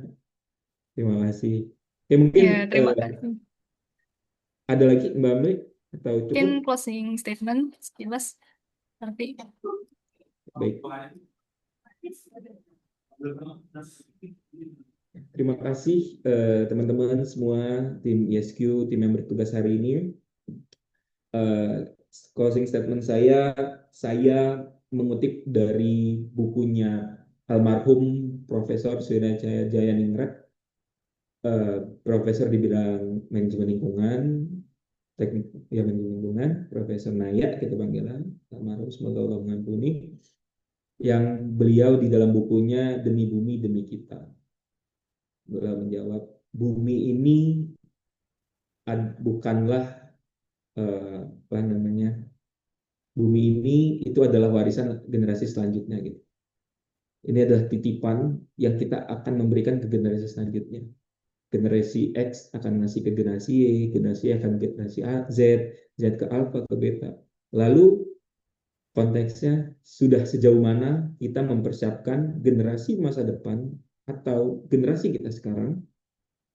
terima kasih. Oke, mungkin Ya, terima kasih. ada lagi Mbak Amri atau Mungkin cukup? closing statement, sekilas. Nanti. Baik, terima kasih teman-teman semua, tim ISQ, tim yang bertugas hari ini. Closing statement saya mengutip dari bukunya almarhum Profesor Srinajaya Jayaningrat, profesor di bidang manajemen lingkungan, teknik ya manajemen lingkungan, Profesor Naya kita panggilan, almarhum semoga Allah mengampuni, yang beliau di dalam bukunya Demi Bumi Demi Kita, beliau menjawab, bumi ini bukanlah apa namanya, bumi ini itu adalah warisan generasi selanjutnya gitu. Ini adalah titipan yang kita akan memberikan ke generasi selanjutnya. Generasi X akan ngasih ke generasi Y, generasi Y akan ke generasi A, Z, Z ke alpha, ke beta. Lalu konteksnya sudah sejauh mana kita mempersiapkan generasi masa depan atau generasi kita sekarang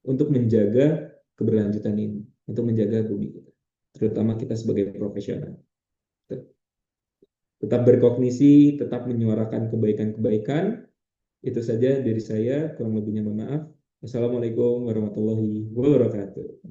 untuk menjaga keberlanjutan ini, untuk menjaga bumi kita, terutama kita sebagai profesional. Tetap berkognisi, tetap menyuarakan kebaikan-kebaikan, Itu saja dari saya, kurang lebihnya mohon maaf. Assalamualaikum warahmatullahi wabarakatuh.